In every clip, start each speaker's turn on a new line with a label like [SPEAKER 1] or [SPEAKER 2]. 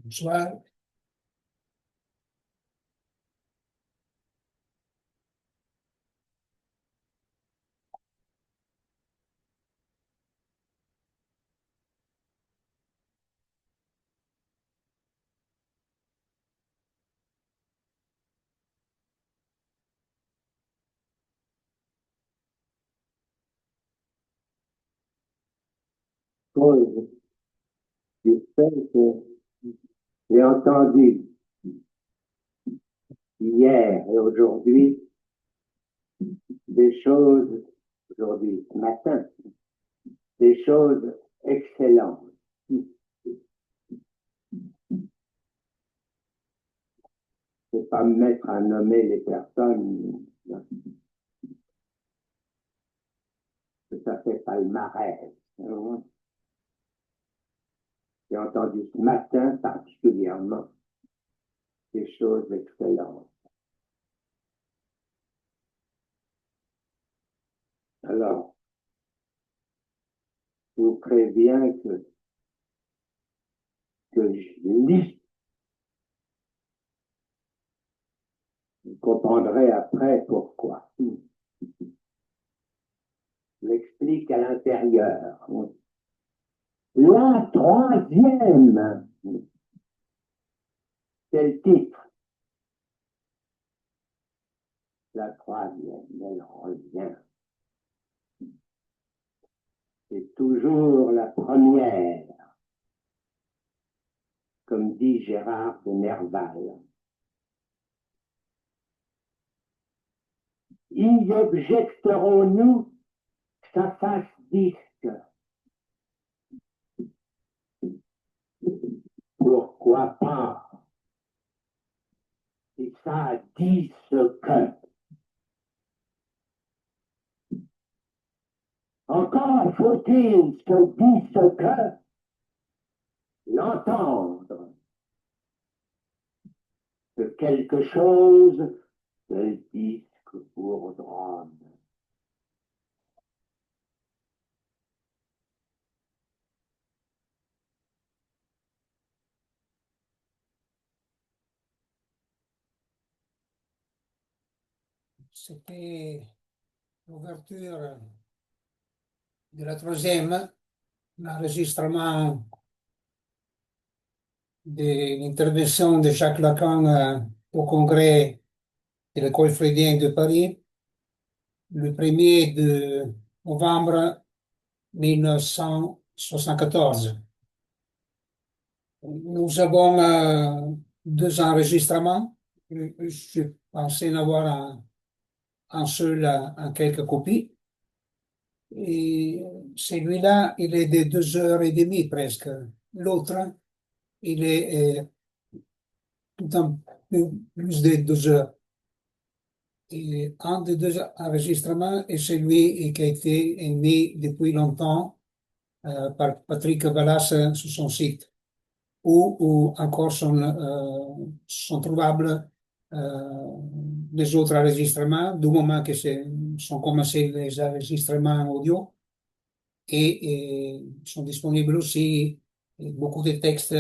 [SPEAKER 1] Bonsoir.
[SPEAKER 2] Chose qui fait que j'ai entendu hier et aujourd'hui des choses, aujourd'hui, ce matin, des choses excellentes. Je ne vais pas me mettre à nommer les personnes, que ça fait palmarès. J'ai entendu ce matin particulièrement des choses excellentes. Alors, je vous préviens que je lis. Vous comprendrez après pourquoi. Je l'explique à l'intérieur. La troisième, c'est le titre. La troisième, elle revient. C'est toujours la première, comme dit Gérard de Nerval. Y objecterons-nous que ça fasse disque? Pourquoi pas? Et ça dit ce que. Encore faut-il se dit ce que l'entendre. Que quelque chose de disque pour drame.
[SPEAKER 1] C'était l'ouverture de la troisième, l'enregistrement de l'intervention de Jacques Lacan au congrès de l'École freudienne de Paris, le 1er de novembre 1974. Nous avons deux enregistrements. Je pensais en avoir un seul en quelques copies. Et celui-là, il est de 2 heures et demie presque. L'autre, il est tout un peu plus de 2 heures. Et un des deux enregistrements est celui qui a été émis depuis longtemps par Patrick Vallas sur son site, où encore sont trouvables les autres enregistrements, du moment que sont commencés les enregistrements audio. Et sont disponibles aussi beaucoup de textes,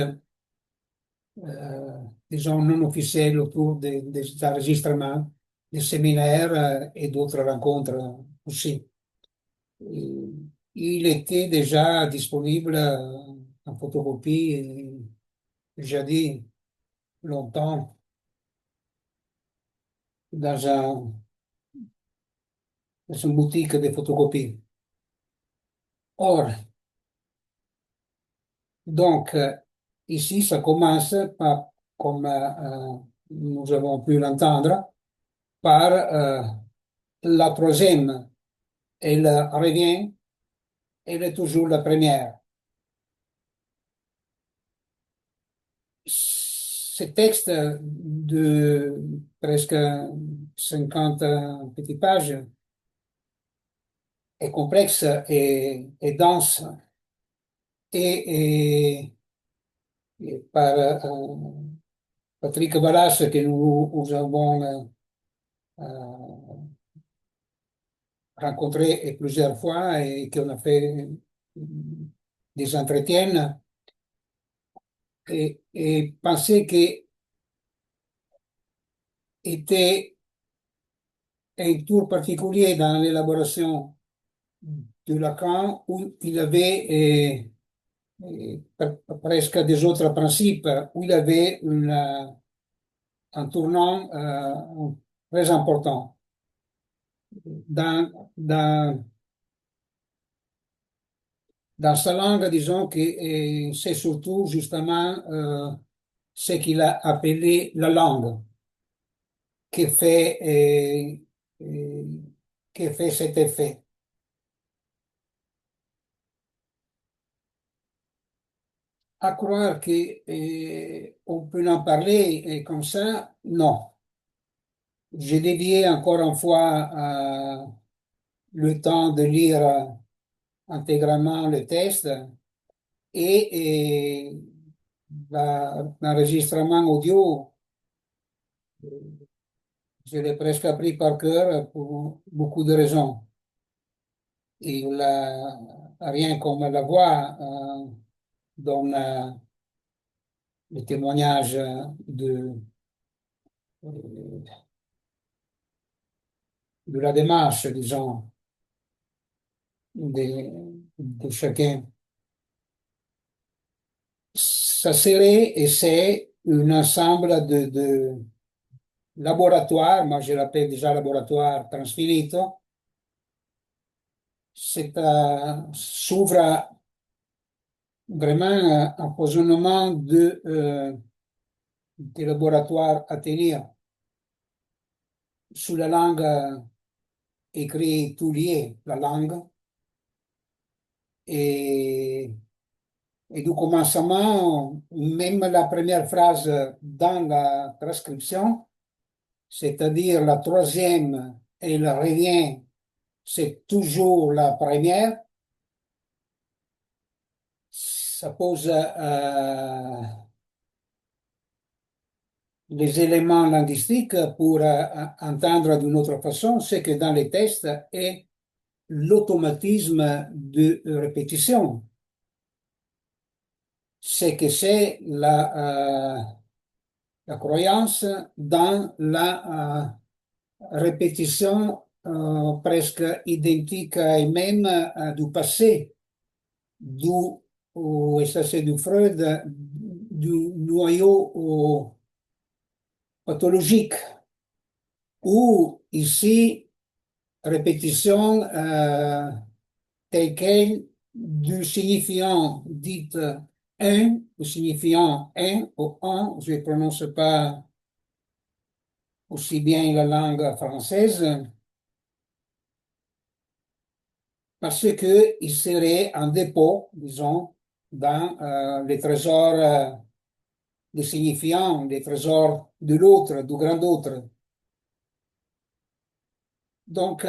[SPEAKER 1] disons, non officiels autour des enregistrements, des séminaires et d'autres rencontres aussi. Et il était déjà disponible en photocopie, déjà dit longtemps, dans dans une boutique de photocopie. Or, donc, ici, ça commence par, comme nous avons pu l'entendre, par la troisième. Elle revient, elle est toujours la première. Ce texte de presque 50 petites pages est complexe et dense et, et par Patrick Ballas que nous avons rencontré plusieurs fois et qu'on a fait des entretiens, et pensait qu'il était un tour particulier dans l'élaboration de Lacan où il avait presque des autres principes, où il avait un tournant très important. Dans, dans sa langue, disons que c'est surtout justement ce qu'il a appelé la langue qui fait, euh, qui fait cet effet. À croire qu'on peut en parler comme ça, non. J'ai dédié encore une fois le temps de lire intégralement le test et l'enregistrement audio, je l'ai presque appris par cœur pour beaucoup de raisons. Rien comme la voix donne le témoignage de la démarche, disons, de chacun. Ça serait et c'est un ensemble de laboratoires, moi je l'appelle déjà laboratoire transfinito, s'ouvre vraiment un positionnement des laboratoires à tenir sur la langue écrite tout lié, la langue, et, et du commencement, même la première phrase dans la transcription, c'est-à-dire la troisième et le rien, c'est toujours la première, ça pose les éléments linguistiques pour entendre d'une autre façon ce que dans les tests est l'automatisme de répétition. C'est que c'est la croyance dans la répétition presque identique et même du passé, et ça c'est du Freud, du noyau pathologique, ou ici, répétition telle quelle du signifiant dit un, du signifiant un ou un, je ne prononce pas aussi bien la langue française, parce que il serait un dépôt, disons, dans les trésors des signifiants, les trésors de l'autre, du grand autre. Donc,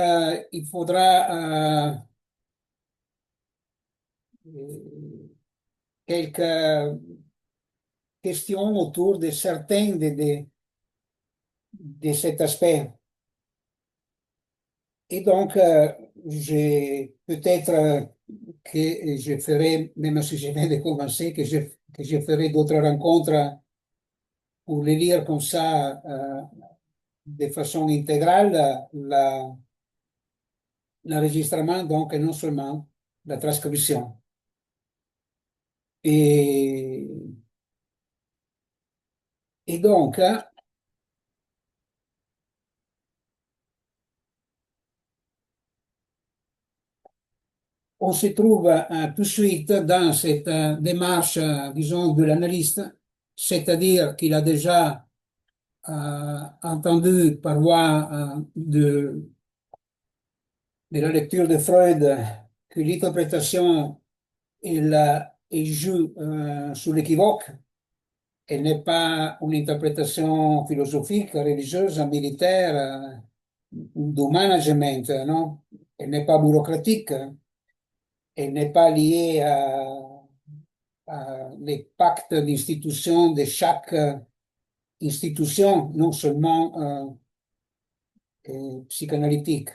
[SPEAKER 1] il faudra quelques questions autour de certains de cet aspect. Et donc, j'ai peut-être que je ferai, même si je viens de commencer, que je ferai d'autres rencontres pour les lire comme ça de façon intégrale, l'enregistrement, donc, et non seulement la transcription. Et, et donc, on se trouve tout de suite dans cette démarche, disons, de l'analyste, c'est-à-dire qu'il a déjà entendu par voie de la lecture de Freud que l'interprétation elle joue sur l'équivoque. Elle n'est pas une interprétation philosophique, religieuse, militaire, du management, non? Elle n'est pas bureaucratique, elle n'est pas liée les pactes d'institution de chaque institution, non seulement psychanalytique.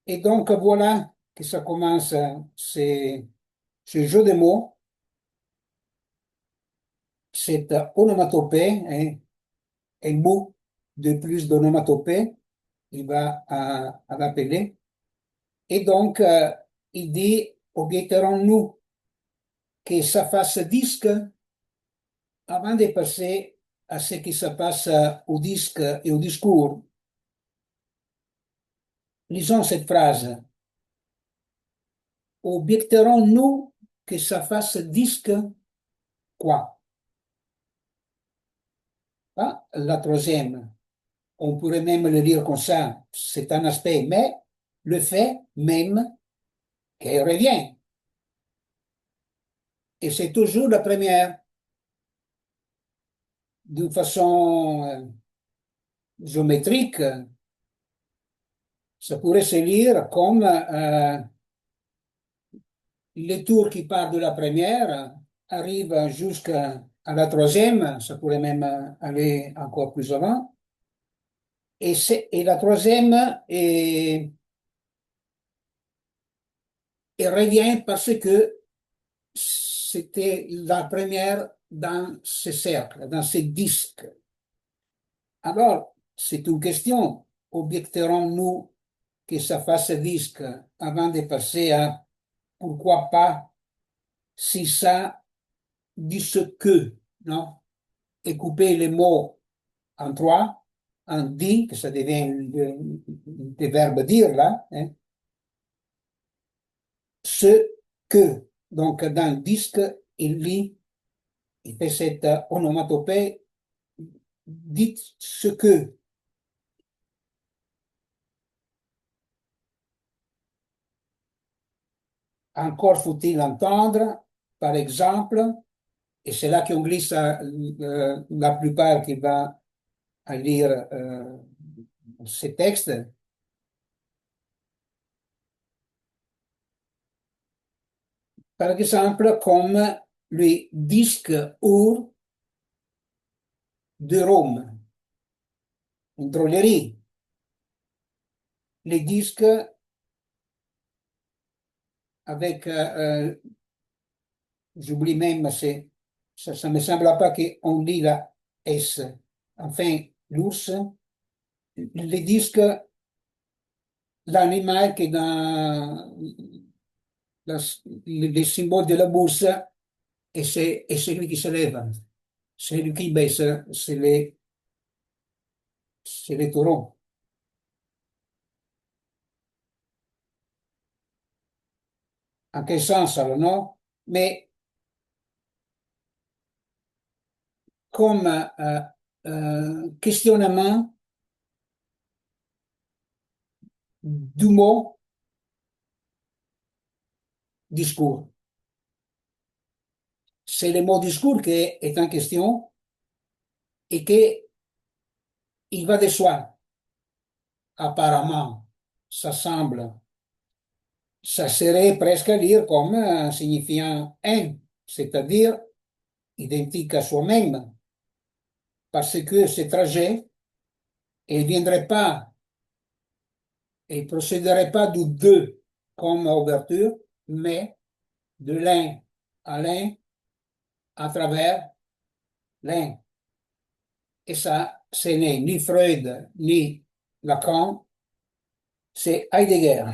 [SPEAKER 1] Et donc voilà que ça commence, ce jeu de mots cette onomatopée, hein, un mot de plus d'onomatopée, il va à l'appeler. Et donc, il dit, objecterons-nous que ça fasse disque avant de passer à ce qui se passe au disque et au discours. Lisons cette phrase. Objecterons-nous que ça fasse disque quoi? Ah, la troisième, on pourrait même le lire comme ça, c'est un aspect, mais le fait même qu'elle revient. Et c'est toujours la première, d'une façon géométrique, ça pourrait se lire comme le tour qui part de la première arrive jusqu'à la troisième, ça pourrait même aller encore plus avant. Et la troisième et revient parce que c'était la première dans ce cercle, dans ce disque. Alors, c'est une question. Objecterons-nous que ça fasse disque avant de passer à pourquoi pas si ça dit ce que, non? Et couper les mots en trois, en dit, que ça devient le verbe dire là, hein? Ce que. Donc, dans le disque, il lit, il fait cette onomatopée, dites ce que. Encore faut-il entendre, par exemple, et c'est là qu'on glisse la plupart qui va à lire ces textes, par exemple, comme le disque Our de Rome, une drôlerie. Les disques avec, j'oublie même, ça me semble pas qu'on lit la S. Enfin, l'ours, les disques, l'animal qui est dans la- les symboles de la bourse, et c'est lui qui se lève. C'est lui qui baisse, c'est les taureaux. En quel sens alors, non? Mais comme questionnement du mot discours. C'est le mot discours qui est en question et qu'il va de soi, apparemment, ça semble. Ça serait presque à lire comme signifiant un, c'est-à-dire identique à soi-même, parce que ce trajet, il ne viendrait pas et procéderait pas du deux comme ouverture, mais de l'un à l'un à travers l'un. Et ça, ce n'est ni Freud ni Lacan, c'est Heidegger.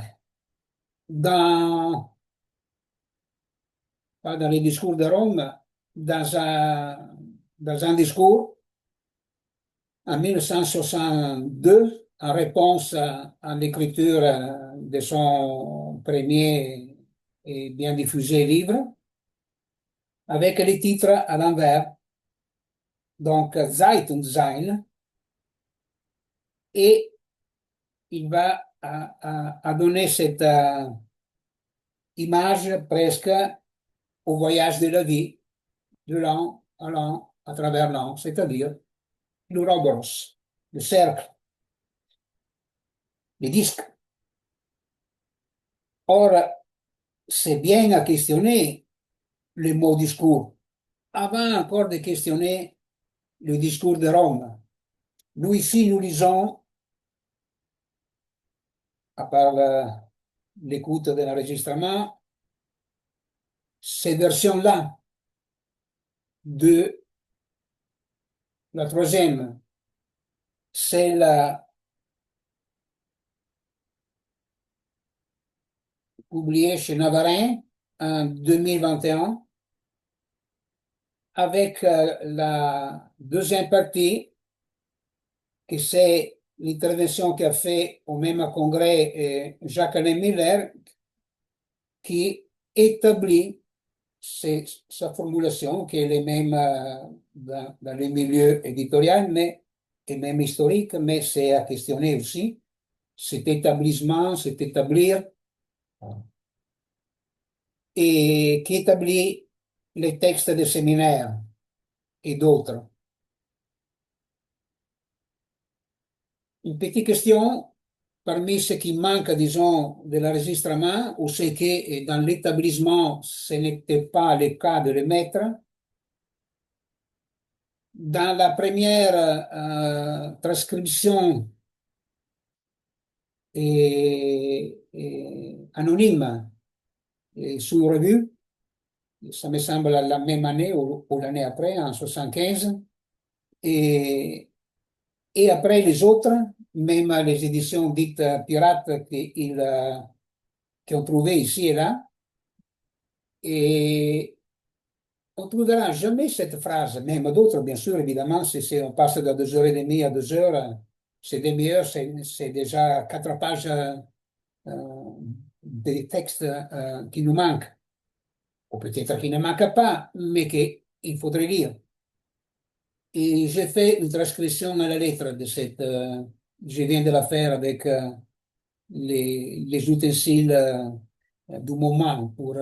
[SPEAKER 1] Dans, pas dans les discours de Rome, dans un discours en 1962, en réponse à l'écriture de son premier et bien diffusé livre, avec les titres à l'envers, donc Zeit und Sein, et il va à donner cette image presque au voyage de la vie, de l'an à l'an, à travers l'an, c'est-à-dire l'Ouroboros, le cercle, les disques. Or, c'est bien à questionner le mot discours, avant encore de questionner le discours de Rome. Nous, ici, nous lisons, à part l'écoute de l'enregistrement, ces versions-là de La troisième, celle publiée chez Navarin en 2021, avec la deuxième partie, que c'est l'intervention qu'a fait au même congrès Jacques-Alain Miller, qui établit sa formulation, qui est la même dans le milieu éditorial, mais et même historique, mais c'est à questionner aussi. Cet établissement, cet établir, et qui établit les textes des séminaires et d'autres. Une petite question, parmi ce qui manque, disons, de l'enregistrement, ou ce que dans l'établissement, ce n'était pas le cas de le mettre, dans la première transcription anonyme sous revue, ça me semble la même année ou l'année après, en 75, et, et après les autres, même les éditions dites pirates qu'ils ont trouvées ici et là, et on ne trouvera jamais cette phrase, même d'autres, bien sûr, évidemment, si on passe de 2 heures et demie à 2 heures, c'est demi-heure, c'est déjà 4 pages des textes qui nous manquent, ou peut-être qui ne manquent pas, mais qu'il faudrait lire. Et j'ai fait une transcription à la lettre de cette. Je viens de la faire avec les ustensiles du moment pour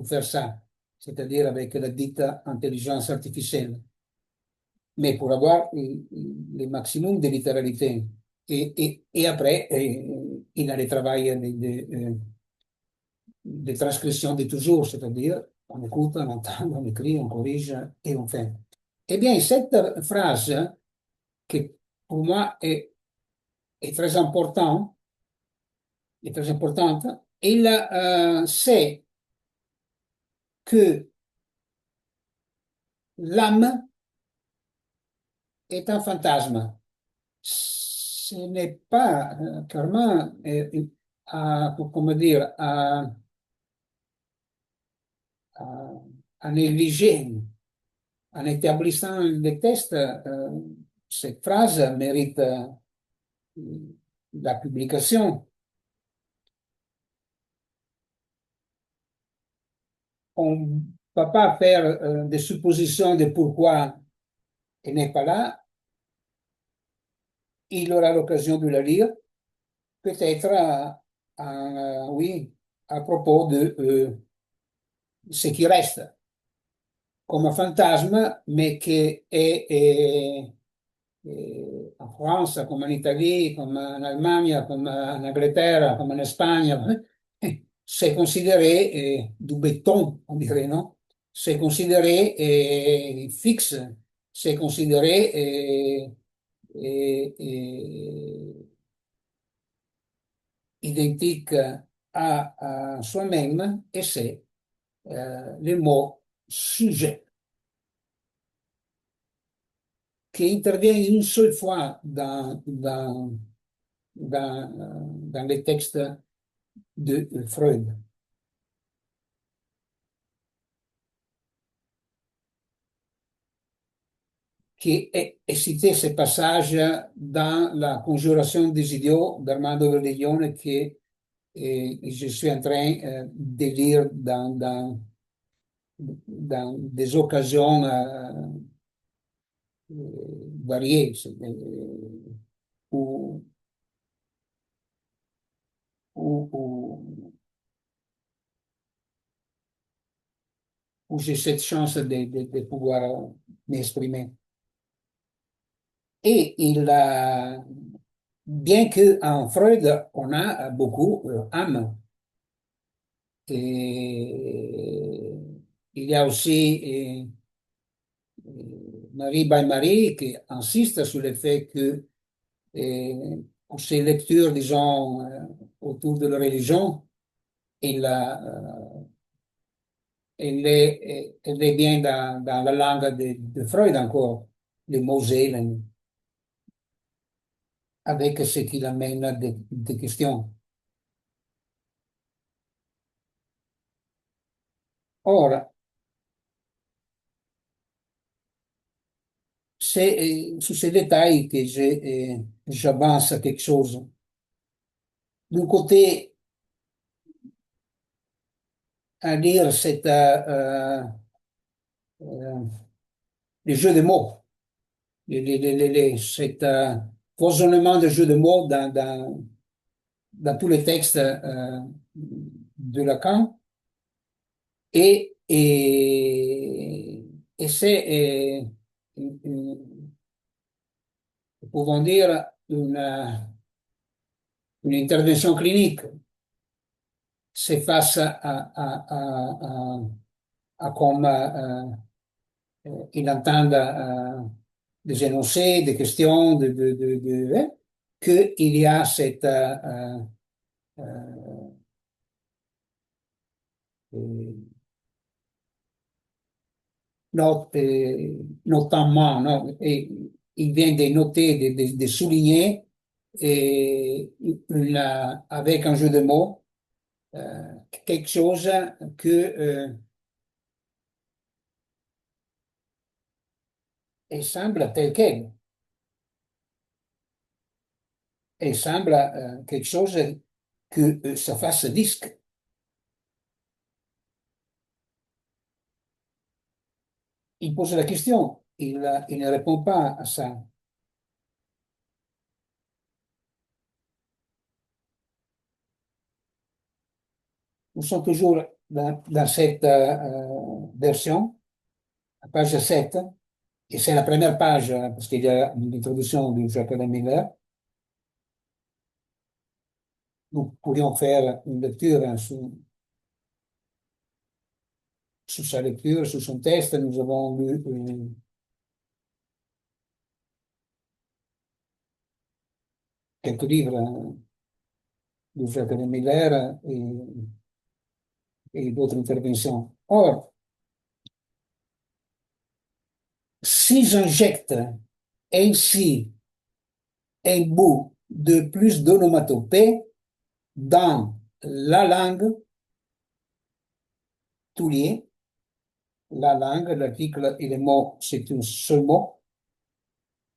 [SPEAKER 1] faire ça, c'est-à-dire avec la dite intelligence artificielle, mais pour avoir le maximum de littéralité. Et après, il a le travail de transcription de toujours, c'est-à-dire on écoute, on entend, on écrit, on corrige et on fait. Eh bien, cette phrase, qui pour moi est très importante, il sait que l'âme est un fantasme. Ce n'est pas clairement comment dire, à, à négliger. En établissant le test, cette phrase mérite la publication. On ne va pas faire des suppositions de pourquoi il n'est pas là. Il aura l'occasion de la lire, peut-être oui, à propos de ce qui reste comme un fantasme, mais qui en France, comme en Italie, comme en Allemagne, comme en Angleterre, comme en Espagne, c'est considéré du béton, on dirait, non? C'est considéré fixe, c'est considéré identique à soi-même, et c'est le mot sujet, qui intervient une seule fois dans les textes de Freud. Qui est cité ce passage dans la Conjuration des idiots d'Armando Verdiglione que je suis en train de lire dans des occasions variées où, où, où j'ai cette chance de pouvoir m'exprimer. Et bien qu'en Freud, on a beaucoup âme. Et il y a aussi Marie by Marie qui insiste sur le fait que pour ces lectures, disons, autour de la religion, elle, elle est bien dans la langue de Freud encore. les Mosellen, avec ce qu'il amène des questions. Ora, c'est sur ces détails que j'avance à quelque chose. D'un côté, à lire euh, les jeux de mots, cet foisonnement de jeux de mots dans tous les textes de Lacan. Et c'est, pouvons dire, une intervention clinique. C'est face à comme ils entendent des énoncés, des questions, qu'il y a cette notamment, non, et il vient de noter, de souligner avec un jeu de mots quelque chose que elle semble tel quel. Elle semble quelque chose que ça fasse disque. Il pose la question, il ne répond pas à ça. Nous sommes toujours dans cette version, la page 7, et c'est la première page, parce qu'il y a l'introduction du Jacques Miller. Nous pourrions faire une lecture sur sa lecture, sur son texte. Nous avons lu quelques livres de Jacques Miller et d'autres interventions. Or, si j'injecte ainsi un bout de plus d'onomatopée dans la langue, tout lié, la langue, l'article et le mot, c'est un seul mot,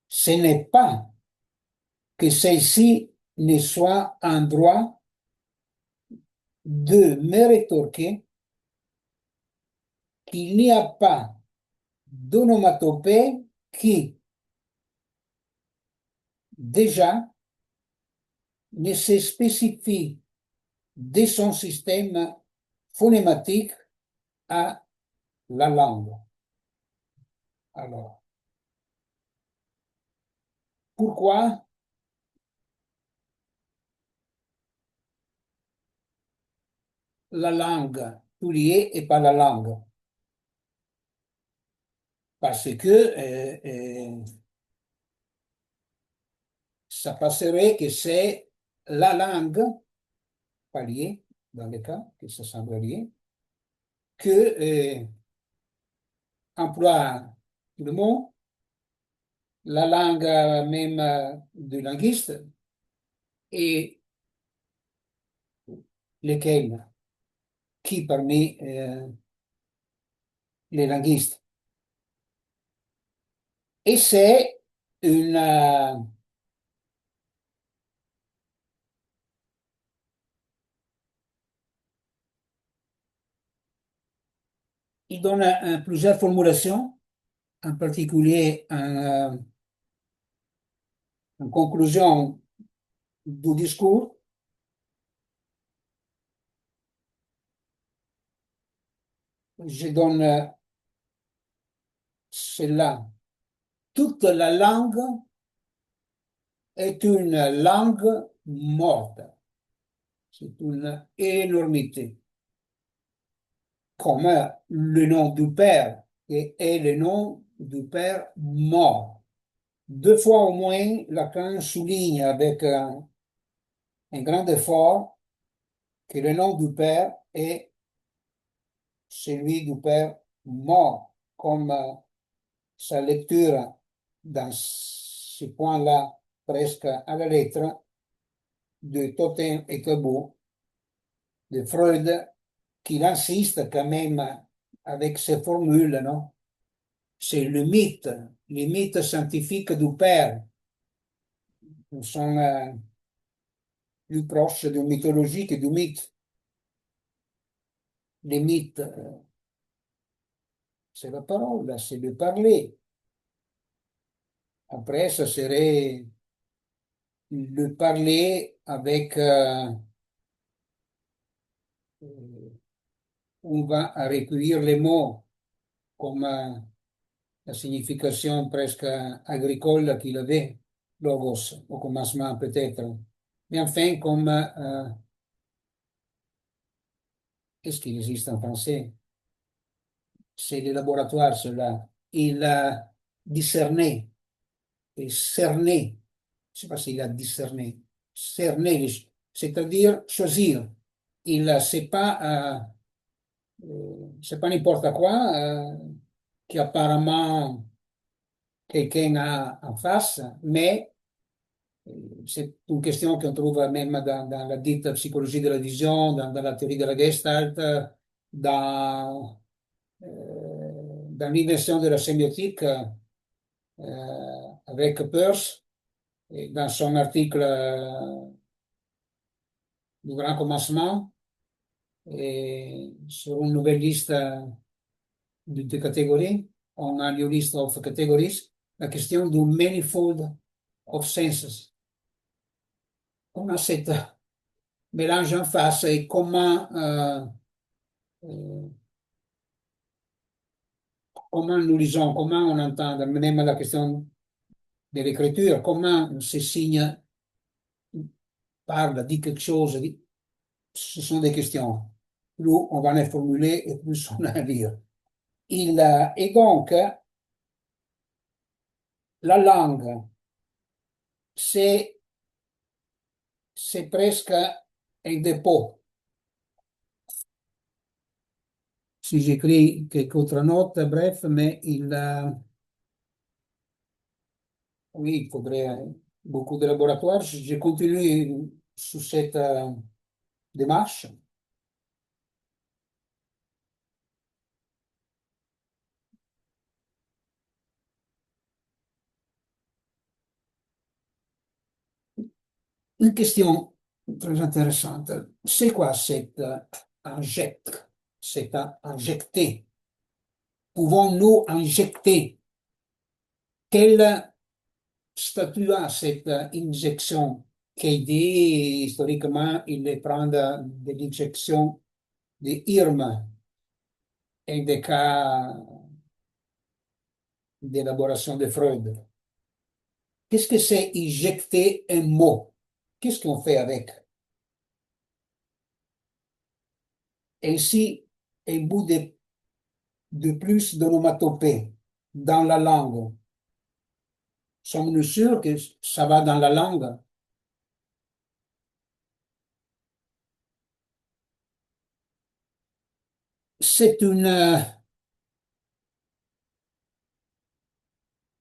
[SPEAKER 1] ce n'est pas que celle-ci ne soit en droit de me rétorquer qu'il n'y a pas d'onomatopée qui, déjà, ne se spécifie de son système phonématique à la langue. Alors, pourquoi la langue tout lié et pas la langue? Parce que ça passerait que c'est la langue, pas lié, dans le cas que ça semble lié, que emploie le mot, la langue même du linguiste, et lesquels, qui parmi les linguistes. Et c'est une, il donne plusieurs formulations, en particulier en conclusion du discours. Je donne cela. Toute la langue est une langue morte. C'est une énormité. Comme le nom du Père et est le nom du Père mort. Deux fois au moins, Lacan souligne avec un grand effort que le nom du Père est celui du Père mort, comme sa lecture dans ce point-là, presque à la lettre, de Totem et Tabou de Freud, qu'il insiste quand même avec ses formules, non? C'est le mythe scientifique du père. Nous sommes plus proches de mythologie que du mythe. Les mythes, c'est la parole, c'est le parler. Après, ça serait le parler avec, on va recueillir les mots comme la signification presque agricole qu'il avait, logos, au commencement peut-être. Mais enfin, comme, qu'est-ce qu'il existe en français? C'est le laboratoire, cela. Il a discerné, et cerné, je ne sais pas s'il a discerné, cerné, c'est-à-dire choisir. Il c'est pas n'importe quoi qu'apparemment quelqu'un a en face, mais c'est une question qu'on trouve même dans la dite psychologie de la vision, dans la théorie de la Gestalt, dans, dans l'invention de la sémiotique avec Peirce, et dans son article du grand commencement, et sur une nouvelle liste de catégories, on a une list of categories, la question du manifold of senses. On a cette mélange en face et euh, comment nous lisons, comment on entend, même la question de l'écriture, comment ces signes parlent, dit quelque chose, ce sont des questions. Plus on va les formuler et plus on a à lire. Et donc, la langue, c'est, c'est presque un dépôt. Si j'écris quelques autres notes, bref, mais oui, il faudrait beaucoup de laboratoires. Je continue sur cette démarche. Une question très intéressante. C'est quoi cet injecte, cet injecté? Pouvons-nous injecter? Quel statut a cette injection qui dit historiquement il est prendre de l'injection de IRM et des cas d'élaboration de Freud? Qu'est-ce que c'est injecter un mot? Qu'est-ce qu'on fait avec? Ainsi, un bout de plus d'onomatopée dans la langue. Sommes-nous sûrs que ça va dans la langue? C'est une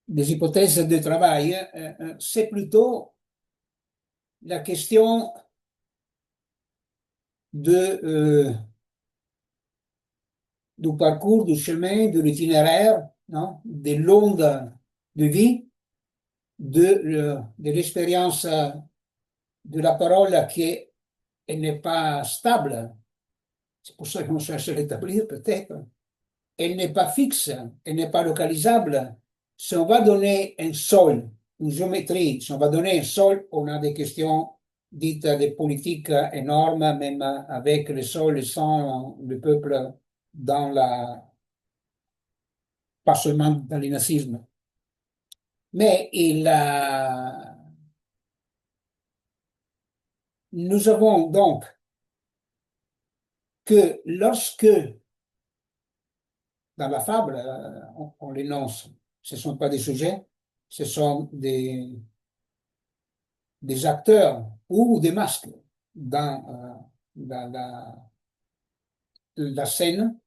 [SPEAKER 1] des hypothèses de travail. C'est plutôt la question du parcours, du chemin, de l'itinéraire, non? Des l'onde de vie, de l'expérience de la parole elle n'est pas stable. C'est pour ça qu'on cherche à l'établir, peut-être. Elle n'est pas fixe, elle n'est pas localisable. Si on va donner un sol, une géométrie, si on va donner un sol, on a des questions dites de politique énormes, même avec le sol et sans le peuple dans pas seulement dans le nazisme. Mais nous avons donc que lorsque, dans la fable, on l'énonce, ce ne sont pas des sujets, ce sont des acteurs ou des masques dans la scène,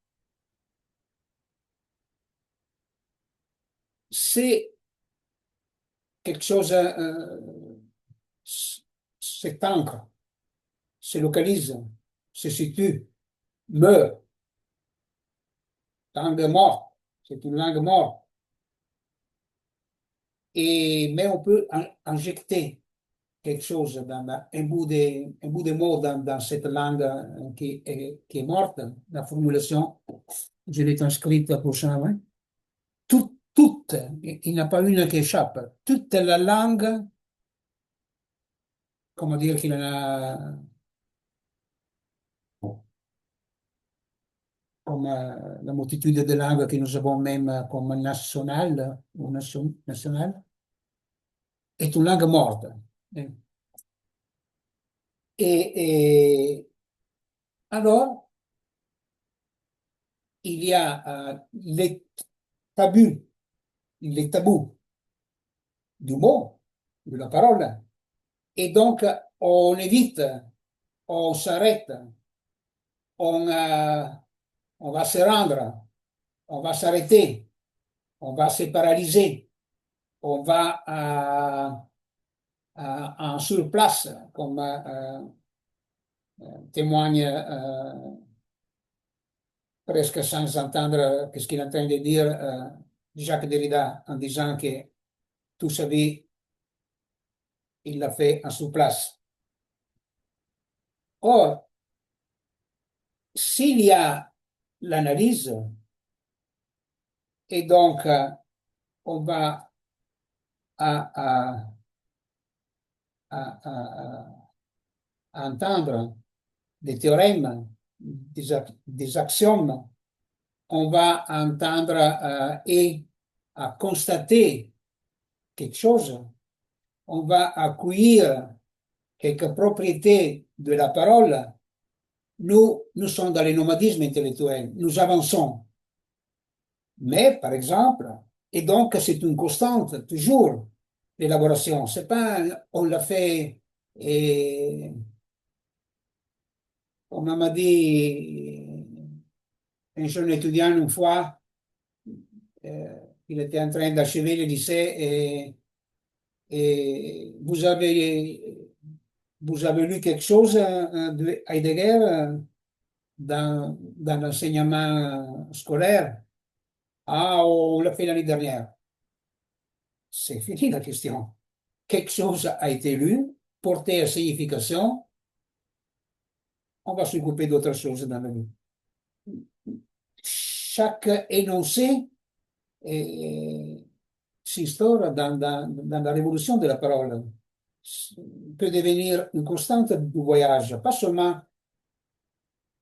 [SPEAKER 1] c'est quelque chose s'étanque, se localise, se situe, meurt, langue morte, c'est une langue morte. Mais on peut injecter quelque chose, un bout de mot dans cette langue qui est morte. La formulation, je l'ai transcrite prochainement. Toute, il n'y a pas une qui échappe. Toute la langue, comment dire qu'il y en a comme la multitude de langues que nous avons même comme nationale ou nationale, est une langue morte. Et alors, il y a tabous, les tabous du mot, de la parole. Et donc, on évite, on s'arrête, on, euh, on va se rendre, on va s'arrêter, on va se paralyser, on va en sur place, comme témoigne presque sans entendre ce qu'il est en train de dire Jacques Derrida en disant que toute sa vie, il l'a fait en sur place. Or, s'il y a l'analyse, et donc on va à, à, à entendre des théorèmes, des axiomes, on va entendre et à constater quelque chose, on va accueillir quelques propriétés de la parole. Nous sommes dans le nomadisme intellectuel, nous avançons. Mais, par exemple, et donc c'est une constante, toujours, l'élaboration. C'est pas, on l'a fait, et on m'a dit, un jeune étudiant une fois, euh, il était en train d'achever le lycée et vous avez lu quelque chose de Heidegger dans l'enseignement scolaire? Ah, on l'a fait l'année dernière. C'est fini la question. Quelque chose a été lu, porté à signification, on va s'occuper d'autres choses dans la vie. Chaque énoncé s'instaure dans la révolution de la parole, peut devenir une constante du voyage, pas seulement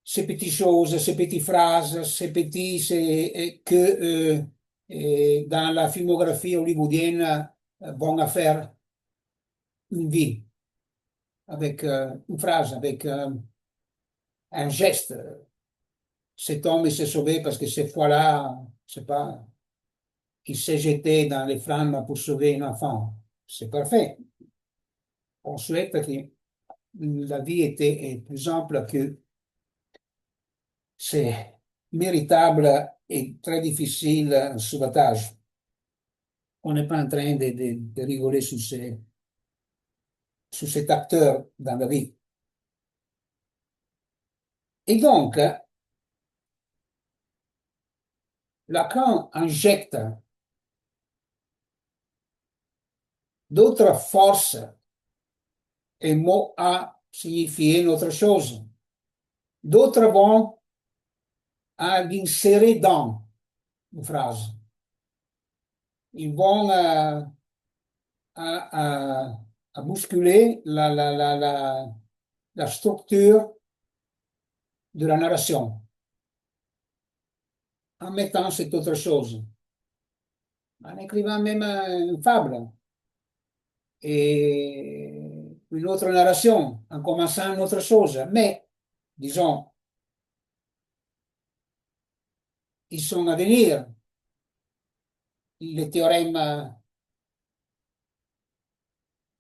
[SPEAKER 1] ces petites choses, ces petites phrases, ces petits que dans la filmographie hollywoodienne vont faire une vie, avec une phrase, avec un geste. Cet homme il s'est sauvé parce que cette fois-là, je sais pas, il s'est jeté dans les flammes pour sauver un enfant. C'est parfait. On souhaite que la vie était plus ample que c'est méritable et très difficile sauvetage. On n'est pas en train de rigoler sur cet acteur dans la vie. Et donc, Lacan injecte d'autres forces et mot A signifie une autre chose. D'autres vont à l'insérer dans une phrase. Ils vont à bousculer la structure de la narration en mettant cette autre chose, en écrivant même une fable et une autre narration, en commençant une autre chose. Mais, disons, ils sont à venir, les théorèmes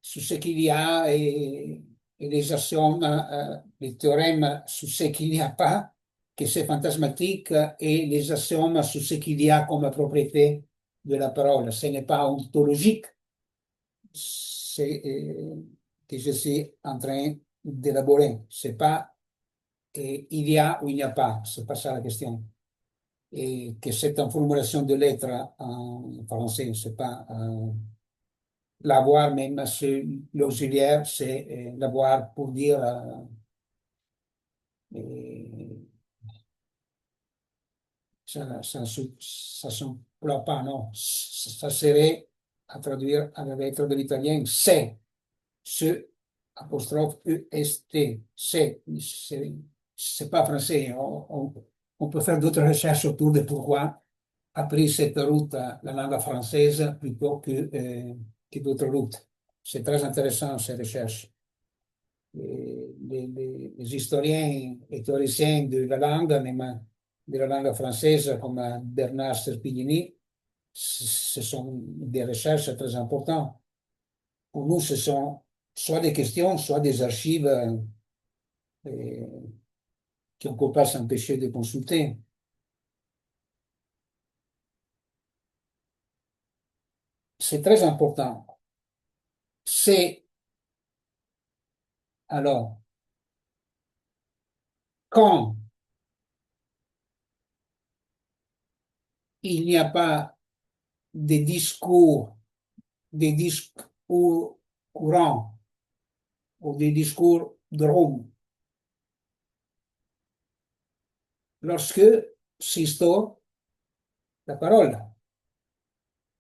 [SPEAKER 1] sur ce qu'il y a et les axiomes, les théorèmes sur ce qu'il n'y a pas, que c'est fantasmatique, et les axiomes sur ce qu'il y a comme propriété de la parole. Ce n'est pas ontologique, que je suis en train d'élaborer. C'est pas il y a ou il n'y a pas, c'est pas ça la question. Et que cette formulation de lettres en français, c'est pas l'avoir même sur l'auxiliaire, c'est l'avoir pour dire euh, ça s'emploie pas, non. Ça serait à traduire à la lettre de l'italien, ce apostrophe EST, c'est pas français. On peut faire d'autres recherches autour de pourquoi a pris cette route la langue française plutôt que d'autres routes. C'est très intéressant ces recherches. Les historiens et théoriciens de la langue, même de la langue française, comme Bernard Sterpigny, ce sont des recherches très importantes. Pour nous, ce sont soit des questions, soit des archives qu'on ne peut pas s'empêcher de consulter. C'est très important. C'est alors quand il n'y a pas des discours courants ou des discours drômes, lorsque s'instaure la parole,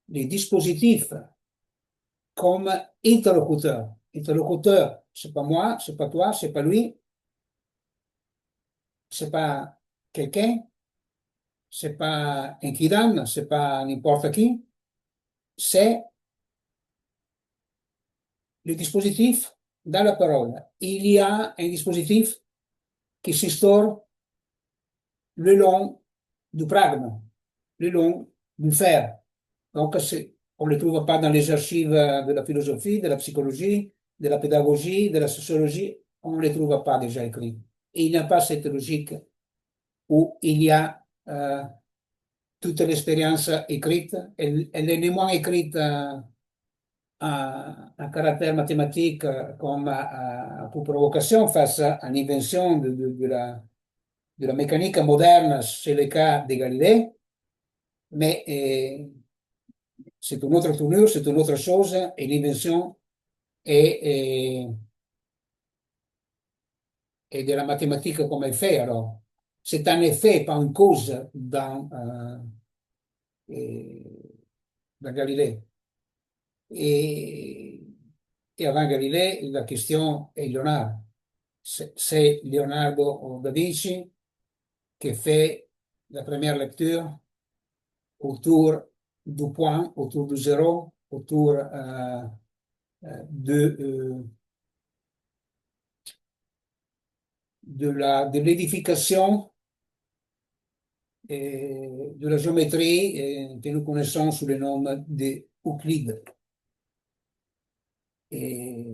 [SPEAKER 1] les dispositifs comme interlocuteur. Interlocuteur, c'est pas moi, c'est pas toi, c'est pas lui, c'est pas quelqu'un, c'est pas un Kidam, c'est pas n'importe qui, c'est le dispositif dans la parole. Il y a un dispositif qui s'instaure le long du pragma, le long du faire. Donc, on ne les trouve pas dans les archives de la philosophie, de la psychologie, de la pédagogie, de la sociologie. On ne les trouve pas déjà écrits. Et il n'y a pas cette logique où il y a toute l'expérience écrite. Elle est moins écrite à caractère mathématique comme pour provocation face à l'invention de la mécanique moderne, c'est le cas de Galilée, mais c'est une autre tournure, c'est une autre chose, et l'invention est, est de la mathématique comme effet. Alors, c'est un effet, pas une cause dans Galilée. Et, et avant Galilée, la question est Léonard. C'est Leonardo da Vinci qui fait la première lecture autour du point, autour du zéro, autour de, de l'édification de la géométrie que nous connaissons sous le nom d'Euclide. Et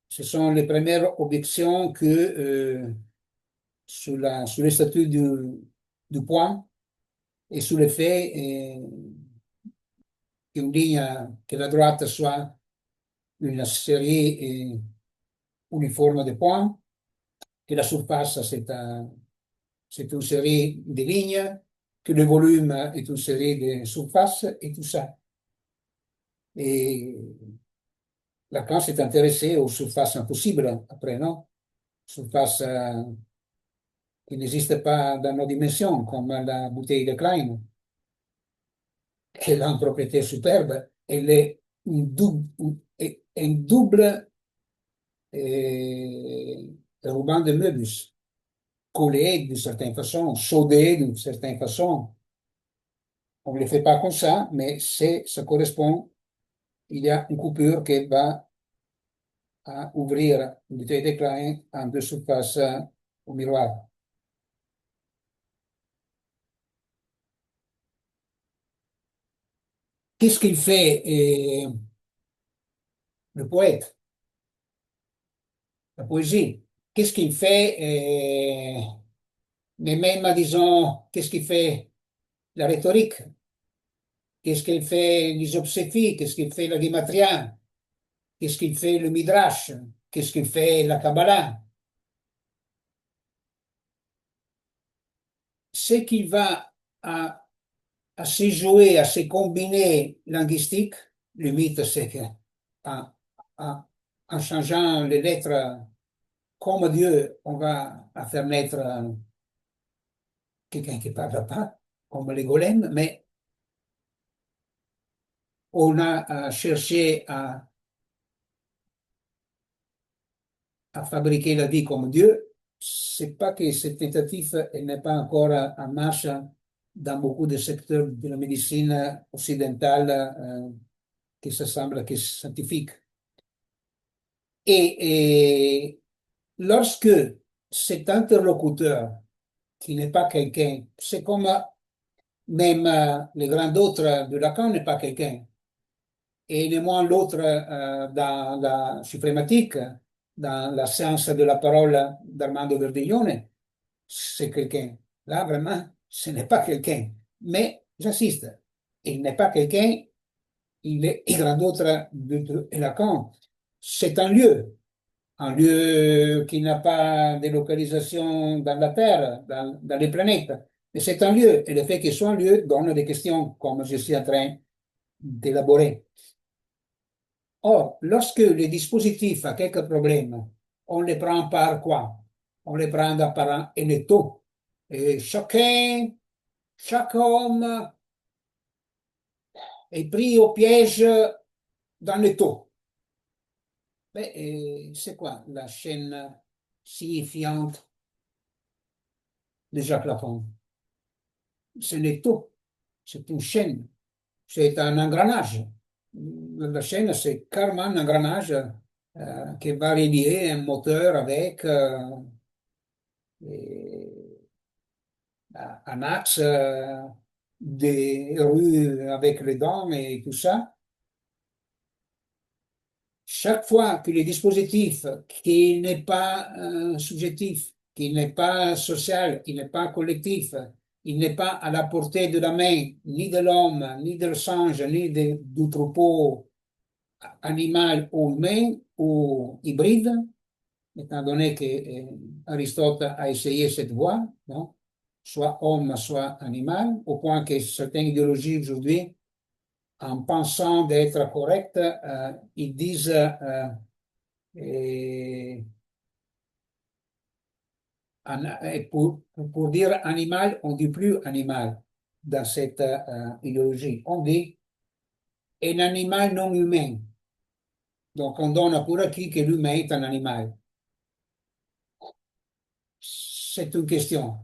[SPEAKER 1] ce sont les premières objections que sur le statut du point et sur le fait qu'une ligne, que la droite soit une série uniforme de points, que la surface c'est une série de lignes, que le volume est une série de surfaces et tout ça. Et Lacan s'est intéressé aux surfaces impossibles après, non? Surfaces qui n'existent pas dans nos dimensions, comme la bouteille de Klein. Elle a une propriété superbe. Elle est un double ruban de Möbius, collé d'une certaine façon, soudé d'une certaine façon. On ne le fait pas comme ça, mais ça correspond. Il y a une coupure qui va à ouvrir une bouteille de Klein en deux surfaces au miroir. Qu'est-ce qu'il fait le poète, la poésie? Qu'est-ce qu'il fait, mais même, disons, qu'est-ce qu'il fait la rhétorique? Qu'est-ce qu'il fait l'isopséphie? Qu'est-ce qu'il fait la guématria? qu'est-ce qu'il fait le Midrash, qu'est-ce qu'il fait la Kabbalah. C'est qu'il va à se jouer, à se combiner linguistique. Le mythe, c'est qu'en en, en changeant les lettres comme Dieu, on va à faire naître quelqu'un qui ne parle pas, comme les golems, mais on a cherché à fabriquer la vie comme Dieu. C'est pas que cette tentative elle n'est pas encore en marche dans beaucoup de secteurs de la médecine occidentale qui se semble que scientifique. Et lorsque cet interlocuteur, qui n'est pas quelqu'un, c'est comme même le grand autre de Lacan n'est pas quelqu'un, et néanmoins l'autre dans la suprématique, dans la science de la parole d'Armando Verdiglione, c'est quelqu'un. Là, vraiment, ce n'est pas quelqu'un. Mais j'insiste, il n'est pas quelqu'un, il est il grand autre de Lacan. C'est un lieu qui n'a pas de localisation dans la Terre, dans les planètes. Mais c'est un lieu, et le fait qu'il soit un lieu donne des questions, comme je suis en train d'élaborer. Or, lorsque le dispositif a quelques problèmes, on les prend par quoi? On les prend par un étau. Et chaque homme est pris au piège dans l'étau. Mais c'est quoi la chaîne signifiante de Jacques Lacan? C'est l'étau, c'est une chaîne, c'est un engrenage. La chaîne, c'est carrément un engrenage qui va relier un moteur avec un axe des rues avec les dents et tout ça. Chaque fois que le dispositif qui n'est pas subjectif, qui n'est pas social, qui n'est pas collectif, il n'est pas à la portée de la main ni de l'homme, ni du singe, ni du troupeau animal ou humain ou hybride, étant donné que Aristote a essayé cette voie, non? Soit homme, soit animal, au point que certaines idéologies aujourd'hui, en pensant d'être correctes, ils disent et, et pour dire animal, on ne dit plus animal dans cette idéologie. On dit un animal non humain. Donc on donne pour acquis que l'humain est un animal. C'est une question.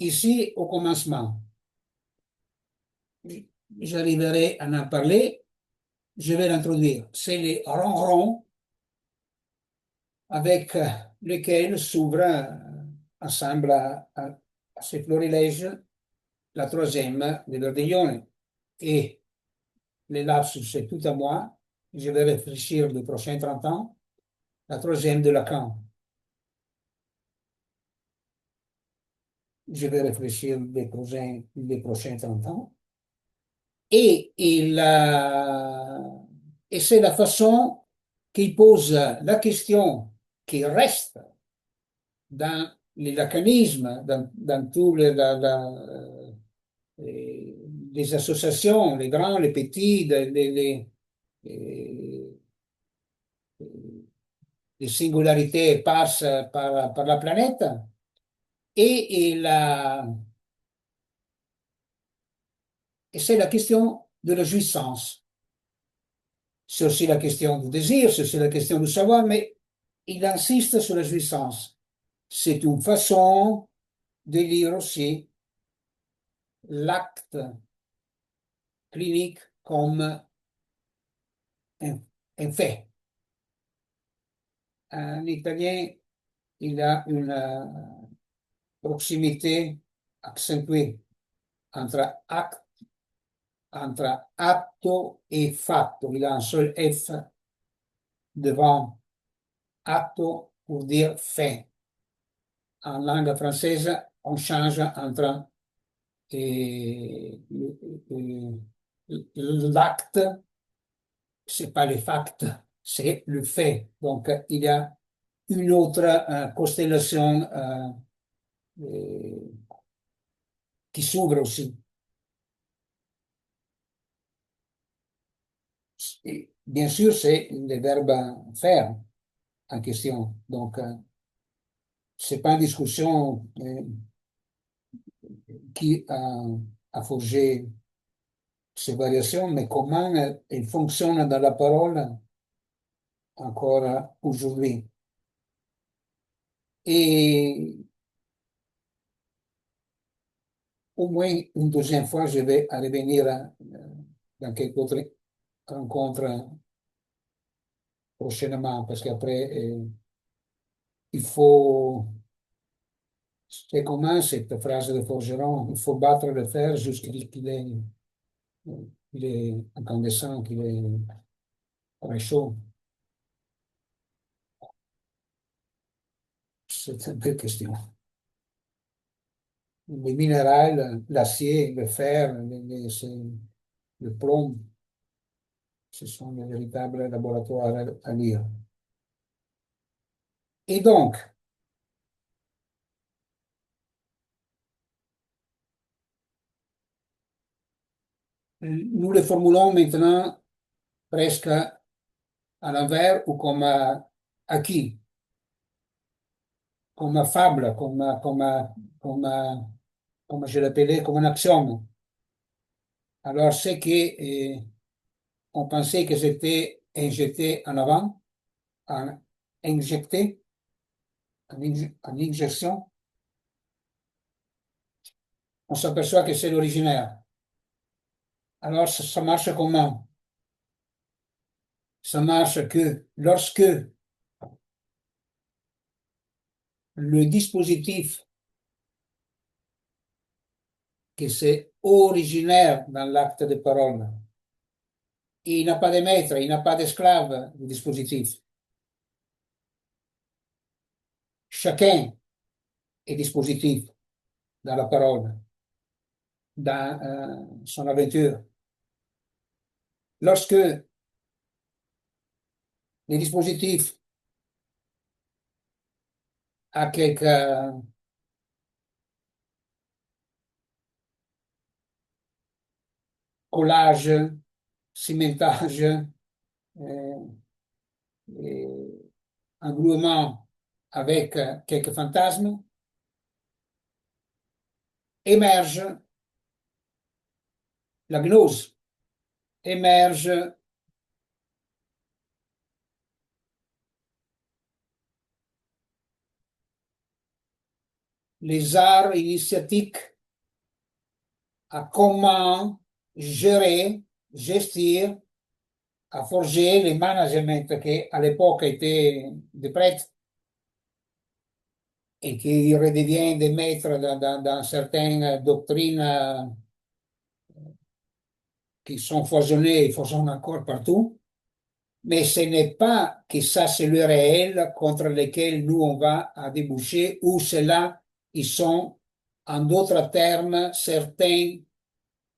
[SPEAKER 1] Ici, au commencement, j'arriverai à en parler, je vais l'introduire. C'est les ronrons avec lesquels s'ouvre ensemble à ces florilèges la troisième de Verdiglione. Et les lapsus, c'est tout à moi. Je vais réfléchir les prochains 30 ans. La troisième de Lacan. Je vais réfléchir les prochains 30 ans. Et, et c'est la façon qu'il pose la question qui reste dans les lacanismes, dans tous les associations, les grands, les petits, les- les singularités éparses par la planète. Et et c'est la question de la jouissance. C'est aussi la question du désir, c'est aussi la question du savoir, mais il insiste sur la jouissance. C'est une façon de lire aussi l'acte clinique comme un fait. En italien, il a une proximité accentuée entre acte, entre atto et fatto. Il a un seul F devant atto pour dire fait. En langue française, on change entre l'acte, c'est pas les facts, c'est le fait. Donc, il y a une autre constellation euh, qui s'ouvre aussi. Et bien sûr, c'est le verbe faire en question. Donc, c'est pas une discussion qui a forgé ces variations, mais comment elles fonctionnent dans la parole encore aujourd'hui. Et au moins une deuxième fois, je vais revenir dans quelques autres rencontres prochainement, parce qu'après, il faut, c'est comment cette phrase de Forgeron, il faut battre le fer jusqu'à ce qu'il est incandescent, qu'il est très chaud. C'est une belle question. Les minéraux, l'acier, le fer, le plomb, ce sont des véritables laboratoires à lire. Et donc, nous les formulons maintenant presque à l'envers ou comme acquis, comme fable, comme, comme je l'appelais, comme un axiome. Alors, c'est que on pensait que c'était injecté en avant, en injecté, en injection, on s'aperçoit que c'est l'originaire. Alors, ça marche comment? Ça marche que lorsque le dispositif que c'est originaire dans l'acte de parole, il n'a pas de maître, il n'a pas d'esclave, le dispositif. Chacun est dispositif dans la parole, dans son aventure. Lorsque le dispositif a quelques collages, cimentage, englouement avec quelques fantasmes, émerge la gnose, émerge les arts initiatiques à comment gérer, gestir, à forger les managements qui à l'époque étaient des prêtres et qui redeviennent des maîtres dans certaines doctrines qui sont foisonnées et foisonnent encore partout. Mais ce n'est pas que ça, c'est le réel contre lequel nous, on va à déboucher, ou cela, ils sont, en d'autres termes, certains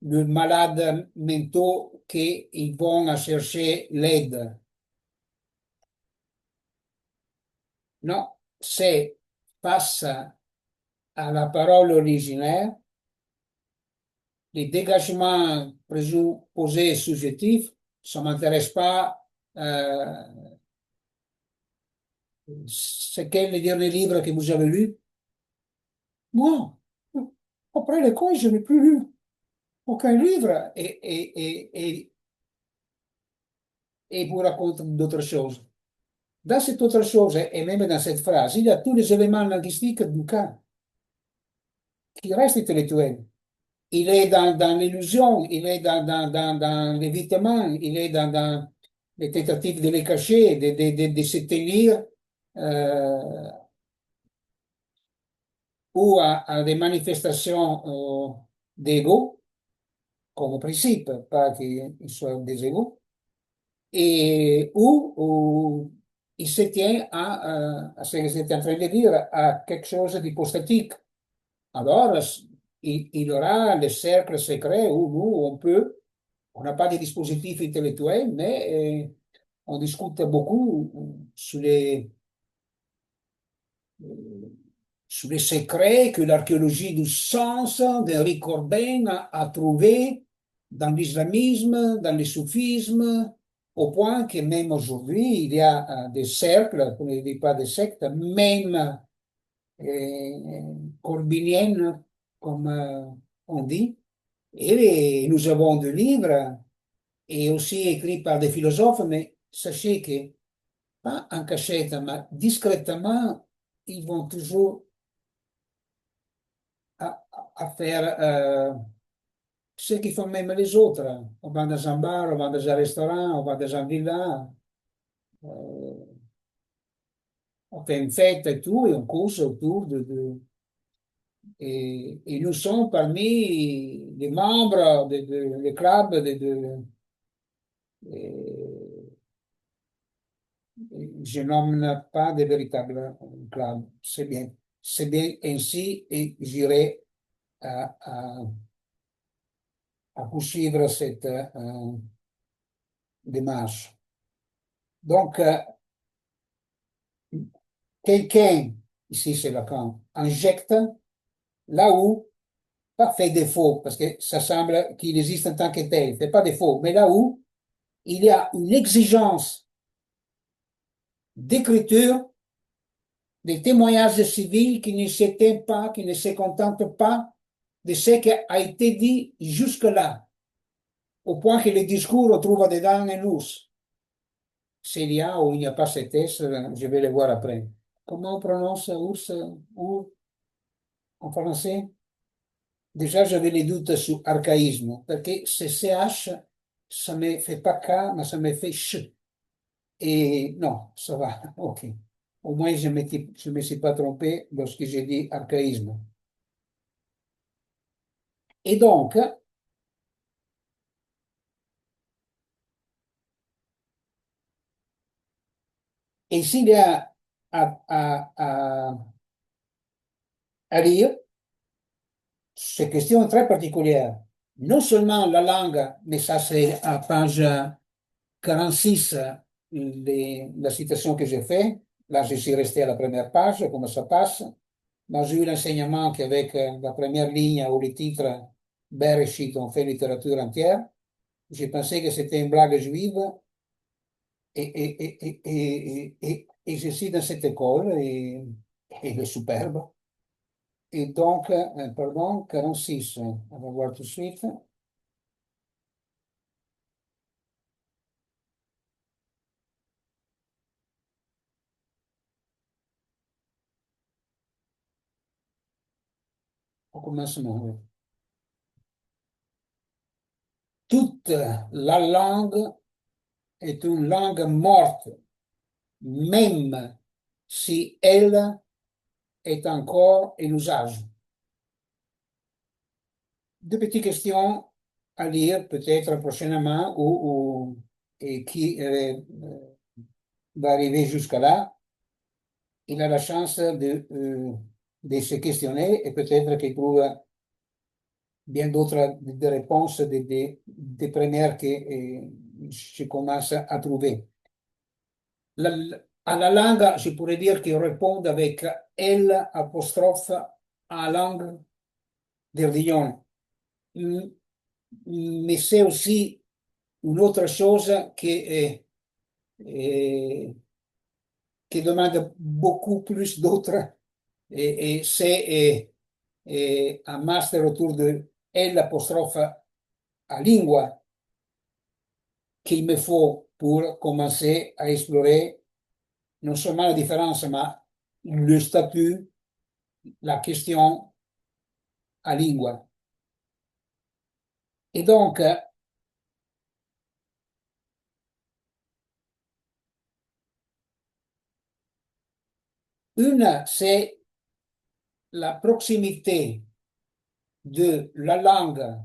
[SPEAKER 1] de malades mentaux qui vont à chercher l'aide. Non, c'est face à la parole originaire, les dégagements présupposés et subjectifs, ça ne m'intéresse pas. C'est quel le dernier livre que vous avez lu? Moi, après l'école, je n'ai plus lu aucun livre et vous raconte d'autres choses. Dans cette autre chose, et même dans cette phrase, il y a tous les éléments linguistiques du cas qui restent intellectuels. Il est dans l'illusion, il est dans l'évitement, il est dans les tentatives de les cacher, de se tenir ou à des manifestations d'ego, comme principe, pas qu'ils soient des égos, et où il se tient à ce que j'étais en train de dire, à quelque chose d'hypostatique. Alors, il aura le cercle secret où nous, on n'a pas de dispositif intellectuel, mais on discute beaucoup sur les secrets que l'archéologie du sens d'Henri Corbin a trouvé dans l'islamisme, dans le soufisme, au point que même aujourd'hui, il y a des cercles, on ne dit pas des sectes, même corbiniennes, comme on dit. Et nous avons des livres, et aussi écrits par des philosophes, mais sachez que, pas en cachette, mais discrètement, ils vont toujours à faire ce qu'ils font même les autres. On va dans un bar, on va dans un restaurant, on va dans un villa, euh, on fait une fête et tout, et on cause autour et nous sommes parmi les membres des clubs et- je nomme pas de véritables clubs. C'est bien ainsi et j'irai à, à poursuivre cette démarche. Donc, quelqu'un, ici c'est Lacan, injecte là où, pas fait défaut, parce que ça semble qu'il existe en tant que tel, fait pas défaut, mais là où il y a une exigence d'écriture, des témoignages civils qui ne s'éteignent pas, qui ne se contentent pas de ce qui a été dit jusque-là, au point que le discours trouve dedans un ours. S'il y a ou il n'y a pas ces tests, je vais les voir après. Comment on prononce ours ou en français? Déjà, j'avais les doutes sur archaïsme, parce que ce CH, ça ne me fait pas K, mais ça me fait ch. Et non, ça va, ok. Au moins, je me suis pas trompé lorsque j'ai dit archaïsme. Et donc, et s'il y a à lire, ces questions très particulières, non seulement la langue, mais ça c'est à page 46, la citation que j'ai faite. Là, je suis resté à la première page, comment ça passe. Mais j'ai eu l'enseignement qu'avec la première ligne ou le titre Bereshit, on fait littérature entière. J'ai pensé que c'était une blague juive et je suis dans cette école et elle est superbe. Et donc, pardon, 46, on va voir tout de suite. Au commencement, oui. Toute la langue est une langue morte, même si elle est encore en usage. Deux petites questions à lire peut-être prochainement et qui va arriver jusqu'à là. Il a la chance de se questionner et peut-être qu'il trouve bien d'autres des réponses des premières que je commence à trouver. À la langue, je pourrais dire qu'il répond avec L apostrophe à la langue d'Erdillon. Mais c'est aussi une autre chose euh, qui demande beaucoup plus d'autres et c'est un master autour de L apostrophe à lingua qu'il me faut pour commencer à explorer non seulement la différence, mais le statut, la question à lingua. Et donc, une, c'est la proximité de la langue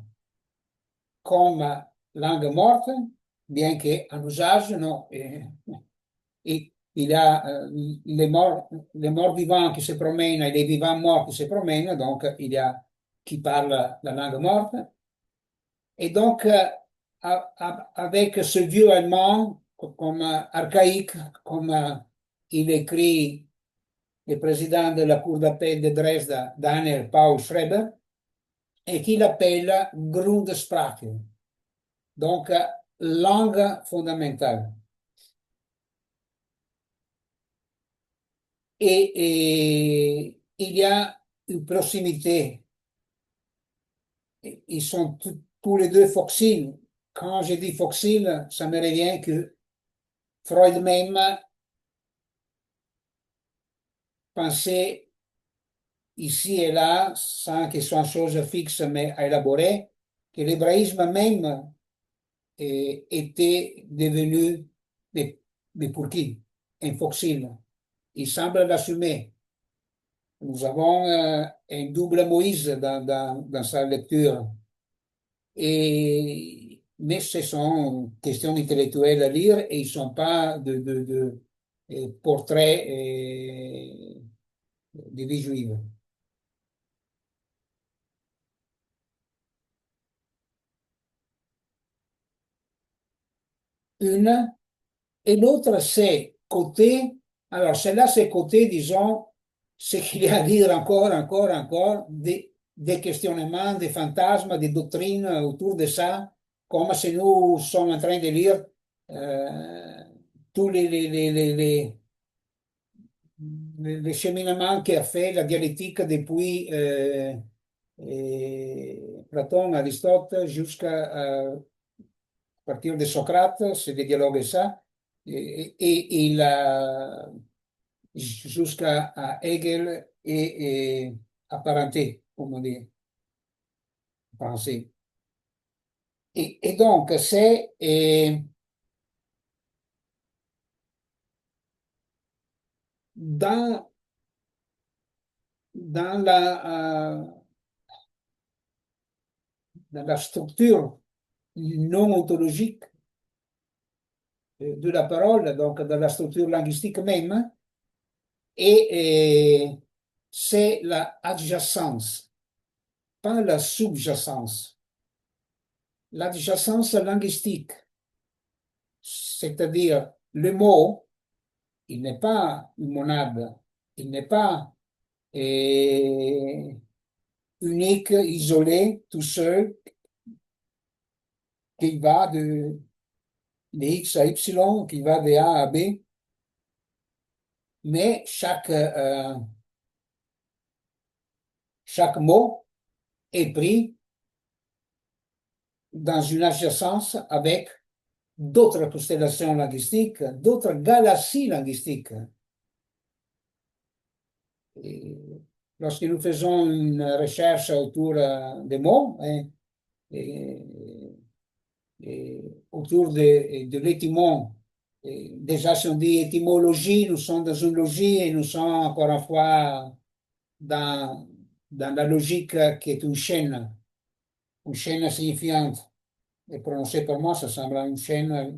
[SPEAKER 1] comme langue morte, bien qu'en usage, non. Et il y a les morts vivants qui se promènent et les vivants morts qui se promènent, donc il y a qui parle la langue morte. Et donc, avec ce vieux allemand comme archaïque, comme il écrit le président de la Cour d'appel de Dresde, Daniel Paul Schreber, et qu'il appelle Grundsprache, donc langue fondamentale. Et il y a une proximité. Ils sont tous les deux fossiles. Quand je dis fossile, ça me revient que Freud même pensait ici et là, sans que ce soit une chose fixe mais à élaborer, que l'hébraïsme même était devenu des pour qui? Un fossile. Il semble l'assumer. Nous avons un double Moïse dans sa lecture. Mais ce sont questions intellectuelles à lire et ils ne sont pas de portraits de vie juive. Une et l'autre, c'est côté. Alors, celle-là, c'est côté, disons, ce qu'il y a à dire encore, des questionnements, des fantasmes, des doctrines autour de ça, comme si nous sommes en train de lire euh, tous les cheminements qu'a fait la dialectique depuis Platon, Aristote, jusqu'à partir de Socrate, c'est des dialogues ça, jusqu'à Hegel et apparenté, comme on dit, pensée. Et donc, c'est dans, dans dans la structure non ontologique de la parole, donc dans la structure linguistique même, et c'est la adjacence, pas la subjacence. L'adjacence linguistique, c'est-à-dire le mot, il n'est pas une monade, il n'est pas euh, unique, isolé, tout seul, qui va de X à Y, qui va de A à B, mais chaque mot est pris dans une adjacence avec d'autres constellations linguistiques, d'autres galaxies linguistiques. Et lorsque nous faisons une recherche autour des mots, et, et autour de l'étymon, déjà si on dit étymologie, nous sommes dans une logique et nous sommes encore une fois dans, dans la logique qui est une chaîne signifiante. Et prononcé par moi, ça semble une chaîne,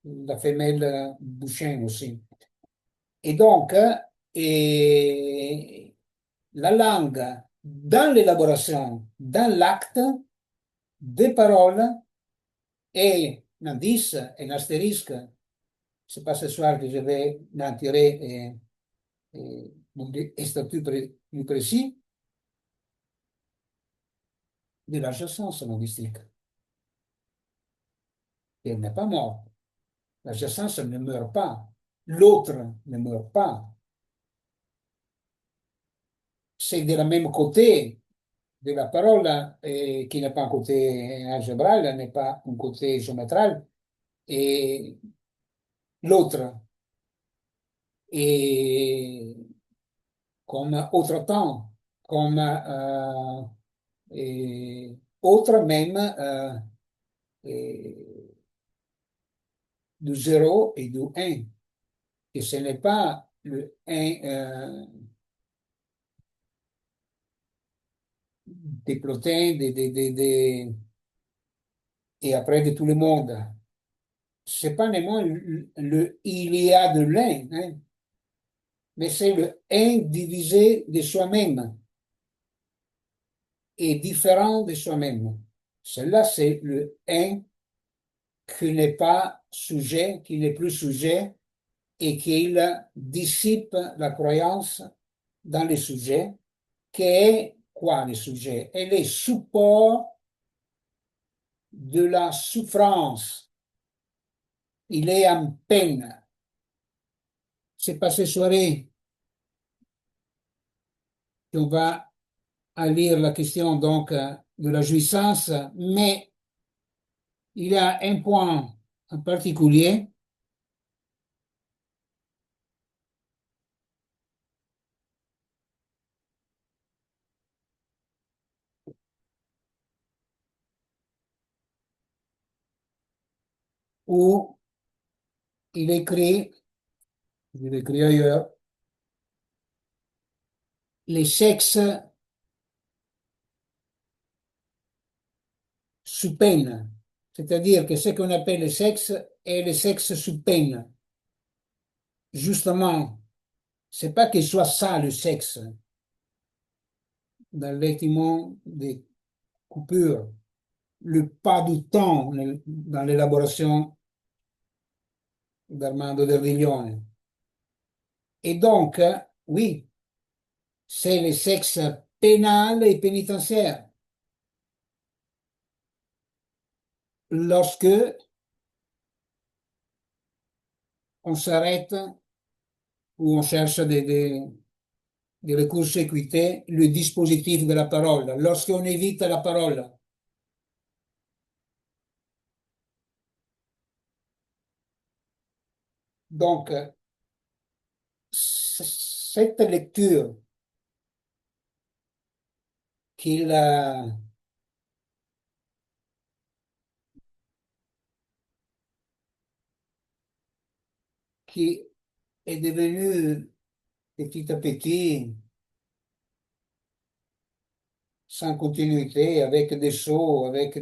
[SPEAKER 1] la femelle du chêne aussi. Et donc, et la langue, dans l'élaboration, dans l'acte, des paroles et un indice, un astérisque. C'est pas ce soir que je vais en tirer un statut plus précis de l'adjacence linguistique. Elle n'est pas morte. L'adjacence ne meurt pas. L'autre ne meurt pas. C'est de la même côté de la parole qui n'est pas un côté algébral, n'est pas un côté géométral, et l'autre est comme autre temps, comme autre même du zéro et du un. Et ce n'est pas le un des protéines et après de tout le monde. C'est pas néanmoins il y a de l'un, hein, mais c'est le un divisé de soi-même et différent de soi-même. Celle-là, c'est le un qui n'est pas sujet, qui n'est plus sujet et qu'il dissipe la croyance dans le sujet, qui est quoi le sujet? Elle est support de la souffrance. Il est en peine. C'est pas ce soirée qu'on va à lire la question donc de la jouissance, mais il y a un point en particulier où il écrit, je l'écris ailleurs, les sexes sous peine. C'est-à-dire que ce qu'on appelle le sexe est le sexe sous peine. Justement, c'est pas qu'il soit ça le sexe dans l'étymologie des coupures, le pas du temps dans l'élaboration d'Armando Del Riglione. Et donc, oui, c'est le sexe pénal et pénitentiaire. Lorsque on s'arrête ou on cherche des recours équité, le dispositif de la parole, lorsqu'on évite la parole. Donc, cette lecture qu'il qui est devenue petit à petit sans continuité, avec des sauts, avec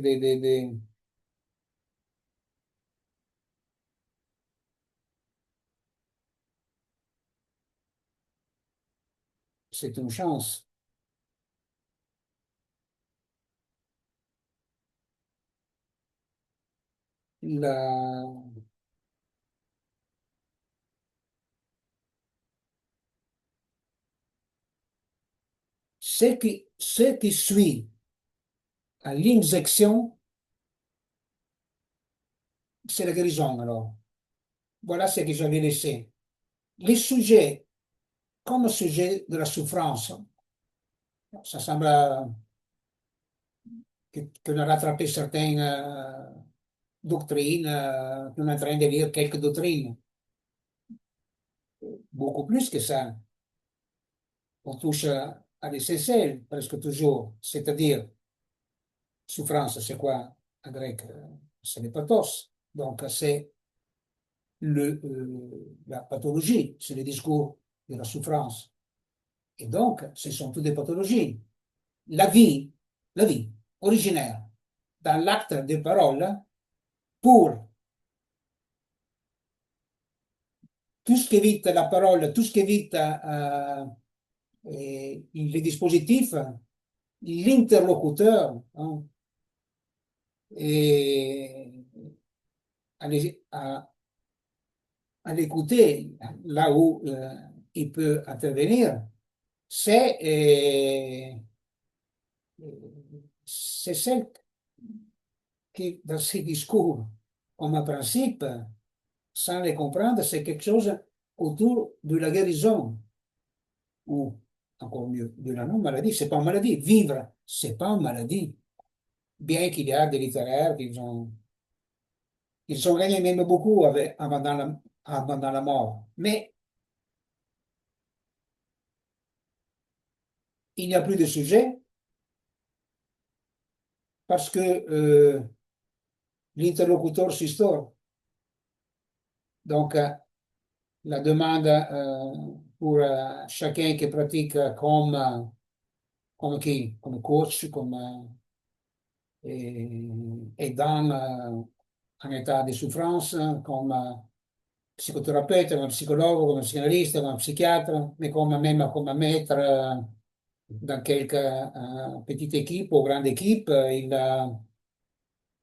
[SPEAKER 1] c'est une chance. La, ce qui suit à l'injection, c'est la guérison alors. Voilà ce que j'avais laissé. Les sujets, comme sujet de la souffrance, ça semble qu'on a rattrapé certaines doctrines, qu'on est en train de lire quelques doctrines. Beaucoup plus que ça. On touche à l'essentiel presque toujours, c'est-à-dire souffrance, c'est quoi en grec? C'est le pathos. Donc, c'est la pathologie, c'est le discours de la souffrance. Et donc, ce sont toutes des pathologies. La vie, la vie originaire, dans l'acte de parole, pour tout ce qui évite la parole, tout ce qui évite les dispositifs, l'interlocuteur, hein, et à l'écouter là où il peut intervenir, c'est c'est celle qui, dans ses discours, comme un principe, sans les comprendre, c'est quelque chose autour de la guérison, ou encore mieux, de la non-maladie. C'est pas une maladie. Vivre, c'est pas une maladie. Bien qu'il y a des littéraires ils ont gagné même beaucoup avant dans la mort. Mais il n'y a plus de sujet parce que l'interlocuteur s'istore. Donc, la demande pour chacun qui pratique comme qui? Comme coach, comme aidant en état de souffrance, comme psychothérapeute, comme psychologue, comme psychanalyste, comme psychiatre, mais comme même comme maître dans quelques petites équipes ou grandes équipes.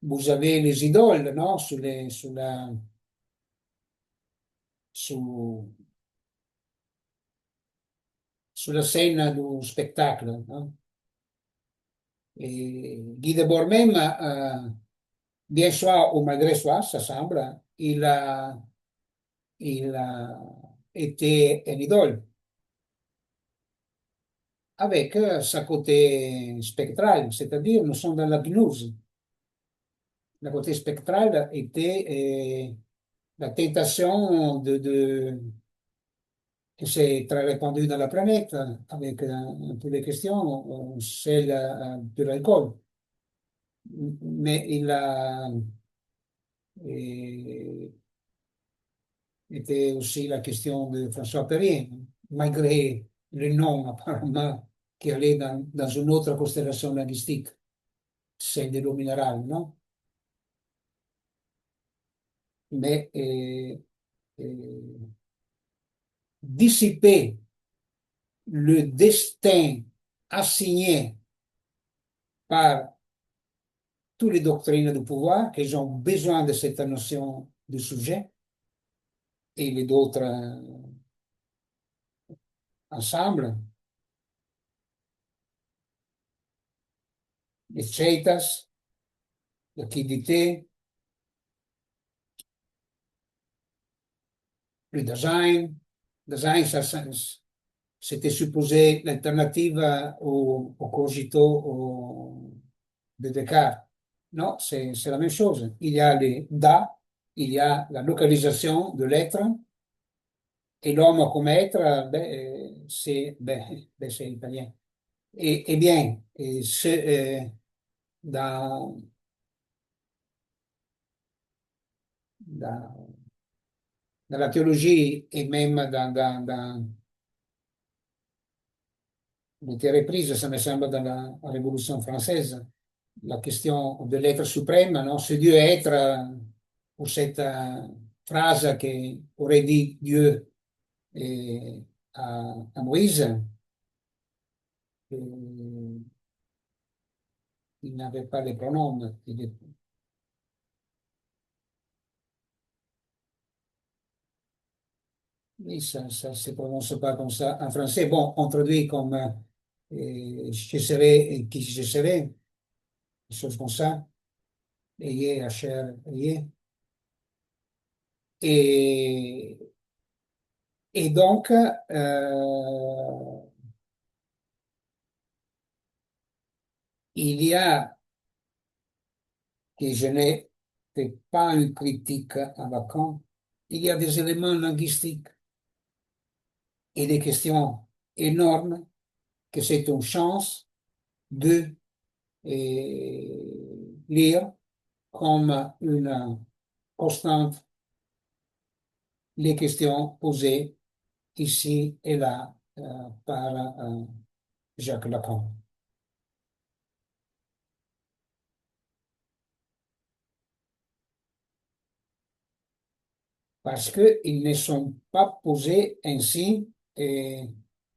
[SPEAKER 1] vous avez les idoles, non? Su- sulla scène du spectacle, no? Et Guy Debord même, bien soit ou malgré soi, ça semble, il a été un idole, avec sa côté spectral, c'est-à-dire nous sommes dans la gnose. Le côté spectral était la tentation que c'est très répandu dans la planète, avec toutes les questions, c'est de l'alcool. Mais il a et, était aussi la question de François Perrier, malgré le nom apparemment qui allait dans une autre constellation linguistique, celle de l'eau minérale, non? Mais dissiper le destin assigné par toutes les doctrines du pouvoir, qui ont besoin de cette notion de sujet, et les autres ensemble, les Cheitas, liquidité, le design. Design, c'était supposé l'alternative au cogito de Descartes. Non, c'est la même chose. Il y a les da, il y a la localisation de l'être, et l'homme comme être, c'est italien. Et bien, dans, dans, dans la théologie et même dans été reprise, ça me semble, dans la Révolution française, la question de l'être suprême, non? Ce Dieu être, ou cette phrase qu'aurait dit Dieu à Moïse, il n'avait pas les pronoms. Oui, ça ne se prononce pas comme ça en français. Bon, on traduit comme je serai et qui je serai, des choses comme ça. Ayez, Asher, ayez. Et, et donc, il y a, que je n'ai fait pas une critique à Lacan, il y a des éléments linguistiques et des questions énormes que c'est une chance de lire comme une constante les questions posées ici et là par Jacques Lacan. Parce qu'ils ne sont pas posés ainsi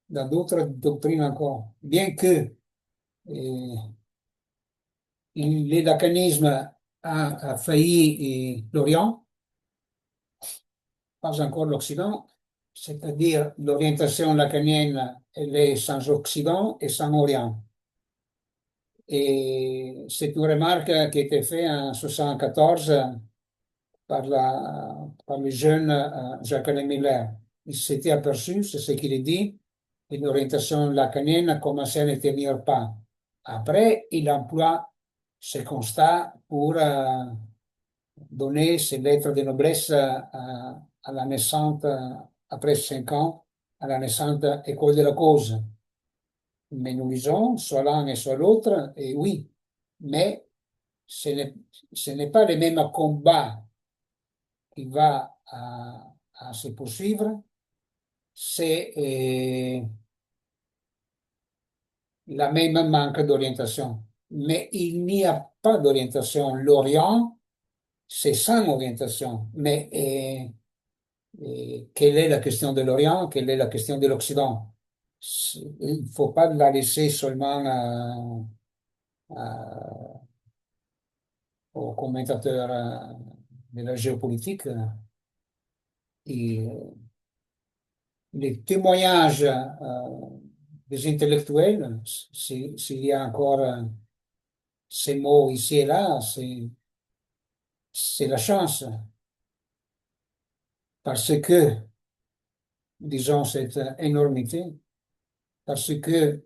[SPEAKER 1] dans d'autres doctrines encore. Bien que le lacanisme a failli l'Orient, pas encore l'Occident, c'est-à-dire l'orientation lacanienne, elle est sans Occident et sans Orient. Et c'est une remarque qui a été faite en 74 par le jeune Jacques-Alain Miller. Il s'était aperçu, c'est ce qu'il a dit, une orientation lacanienne commençait à ne tenir pas. Après, il emploie ce constat pour donner ses lettres de noblesse à la naissante, après 5 ans, à la naissante école de la cause. Mais nous lisons soit l'un et soit l'autre, et oui, mais ce n'est ce n'est pas le même combat qui va à se poursuivre, c'est la même manque d'orientation. Mais il n'y a pas d'orientation. L'Orient, c'est sans orientation. Mais quelle est la question de l'Orient? Quelle est la question de l'Occident? Il ne faut pas la laisser seulement aux commentateurs de la géopolitique. Et les témoignages des intellectuels, s'il y a encore ces mots ici et là, c'est la chance. Parce que, disons, cette énormité, parce que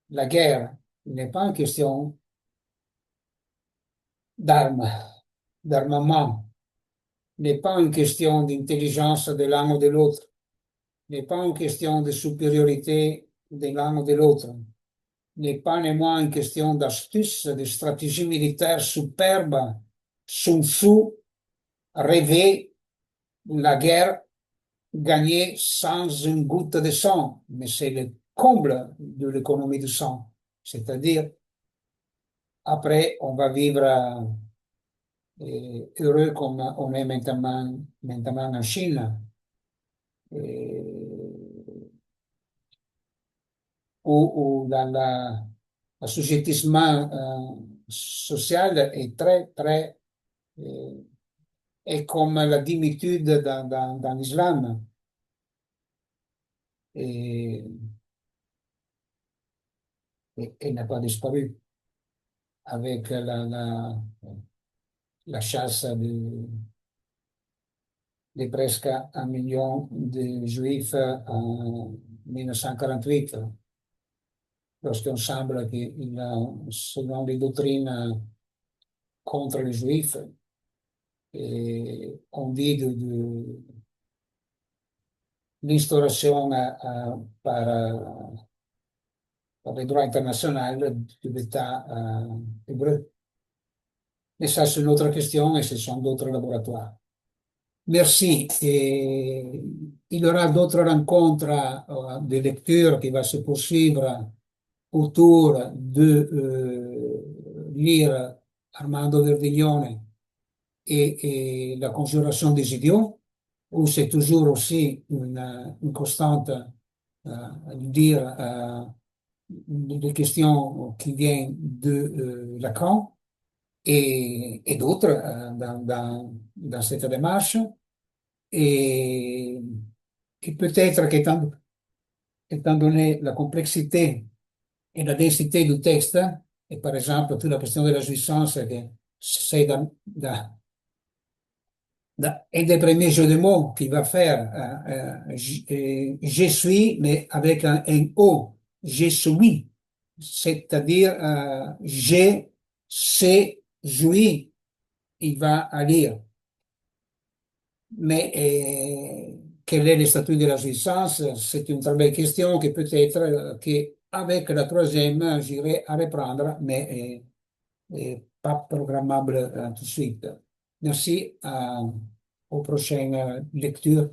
[SPEAKER 1] la guerre n'est pas une question d'armes, d'armement, n'est pas une question d'intelligence de l'un ou de l'autre, n'est pas une question de supériorité de l'un ou de l'autre, n'est pas néanmoins une question d'astuce, de stratégie militaire superbe. Sun Tzu rêvait la guerre gagnée sans une goutte de sang, mais c'est le comble de l'économie du sang. C'est-à-dire, après, on va vivre heureux comme on est maintenant en Chine, euh, où l'assujettissement social est très, très, euh, est comme la dimitude dans l'islam. Et, et n'a pas disparu avec la chasse de presque 1 million de juifs en 1948, lorsqu'on semble que, selon les doctrines contre les juifs, et on dit de l'instauration par le droit international de l'État hébreu. Mais ça, c'est une autre question et ce sont d'autres laboratoires. Merci. Et il y aura d'autres rencontres de lecture qui vont se poursuivre autour de lire Armando Verdiglione et La conjuration des idiots, où c'est toujours aussi une constante de dire des questions qui viennent de Lacan et d'autres dans cette démarche. Et, et peut-être étant donné la complexité et la densité du texte, et par exemple toute la question de la jouissance, que c'est un des premiers jeux de mots qu'il va faire, je suis, mais avec un O, je suis, c'est-à-dire je sais jouir, il va à lire. Mais quel est le statut de la jouissance? C'est une très belle question que peut-être qu'avec la troisième, j'irai à reprendre, mais pas programmable tout de suite. Merci, aux prochaines lectures.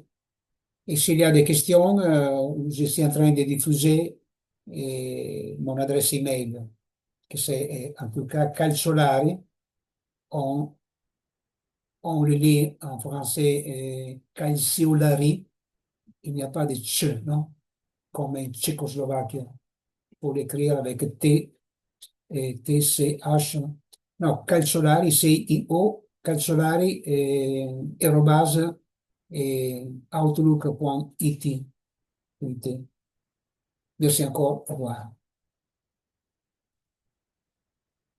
[SPEAKER 1] Et s'il y a des questions, je suis en train de diffuser mon adresse email, que c'est en tout cas Calciolari. On le lit en français Calciolari. Il n'y a pas de ch, non? Comme en Tchécoslovaquie. Pour l'écrire avec T et TCH. No, Calciolari, CIO, Calciolari, arobase, outlook.it. Merci encore, au revoir.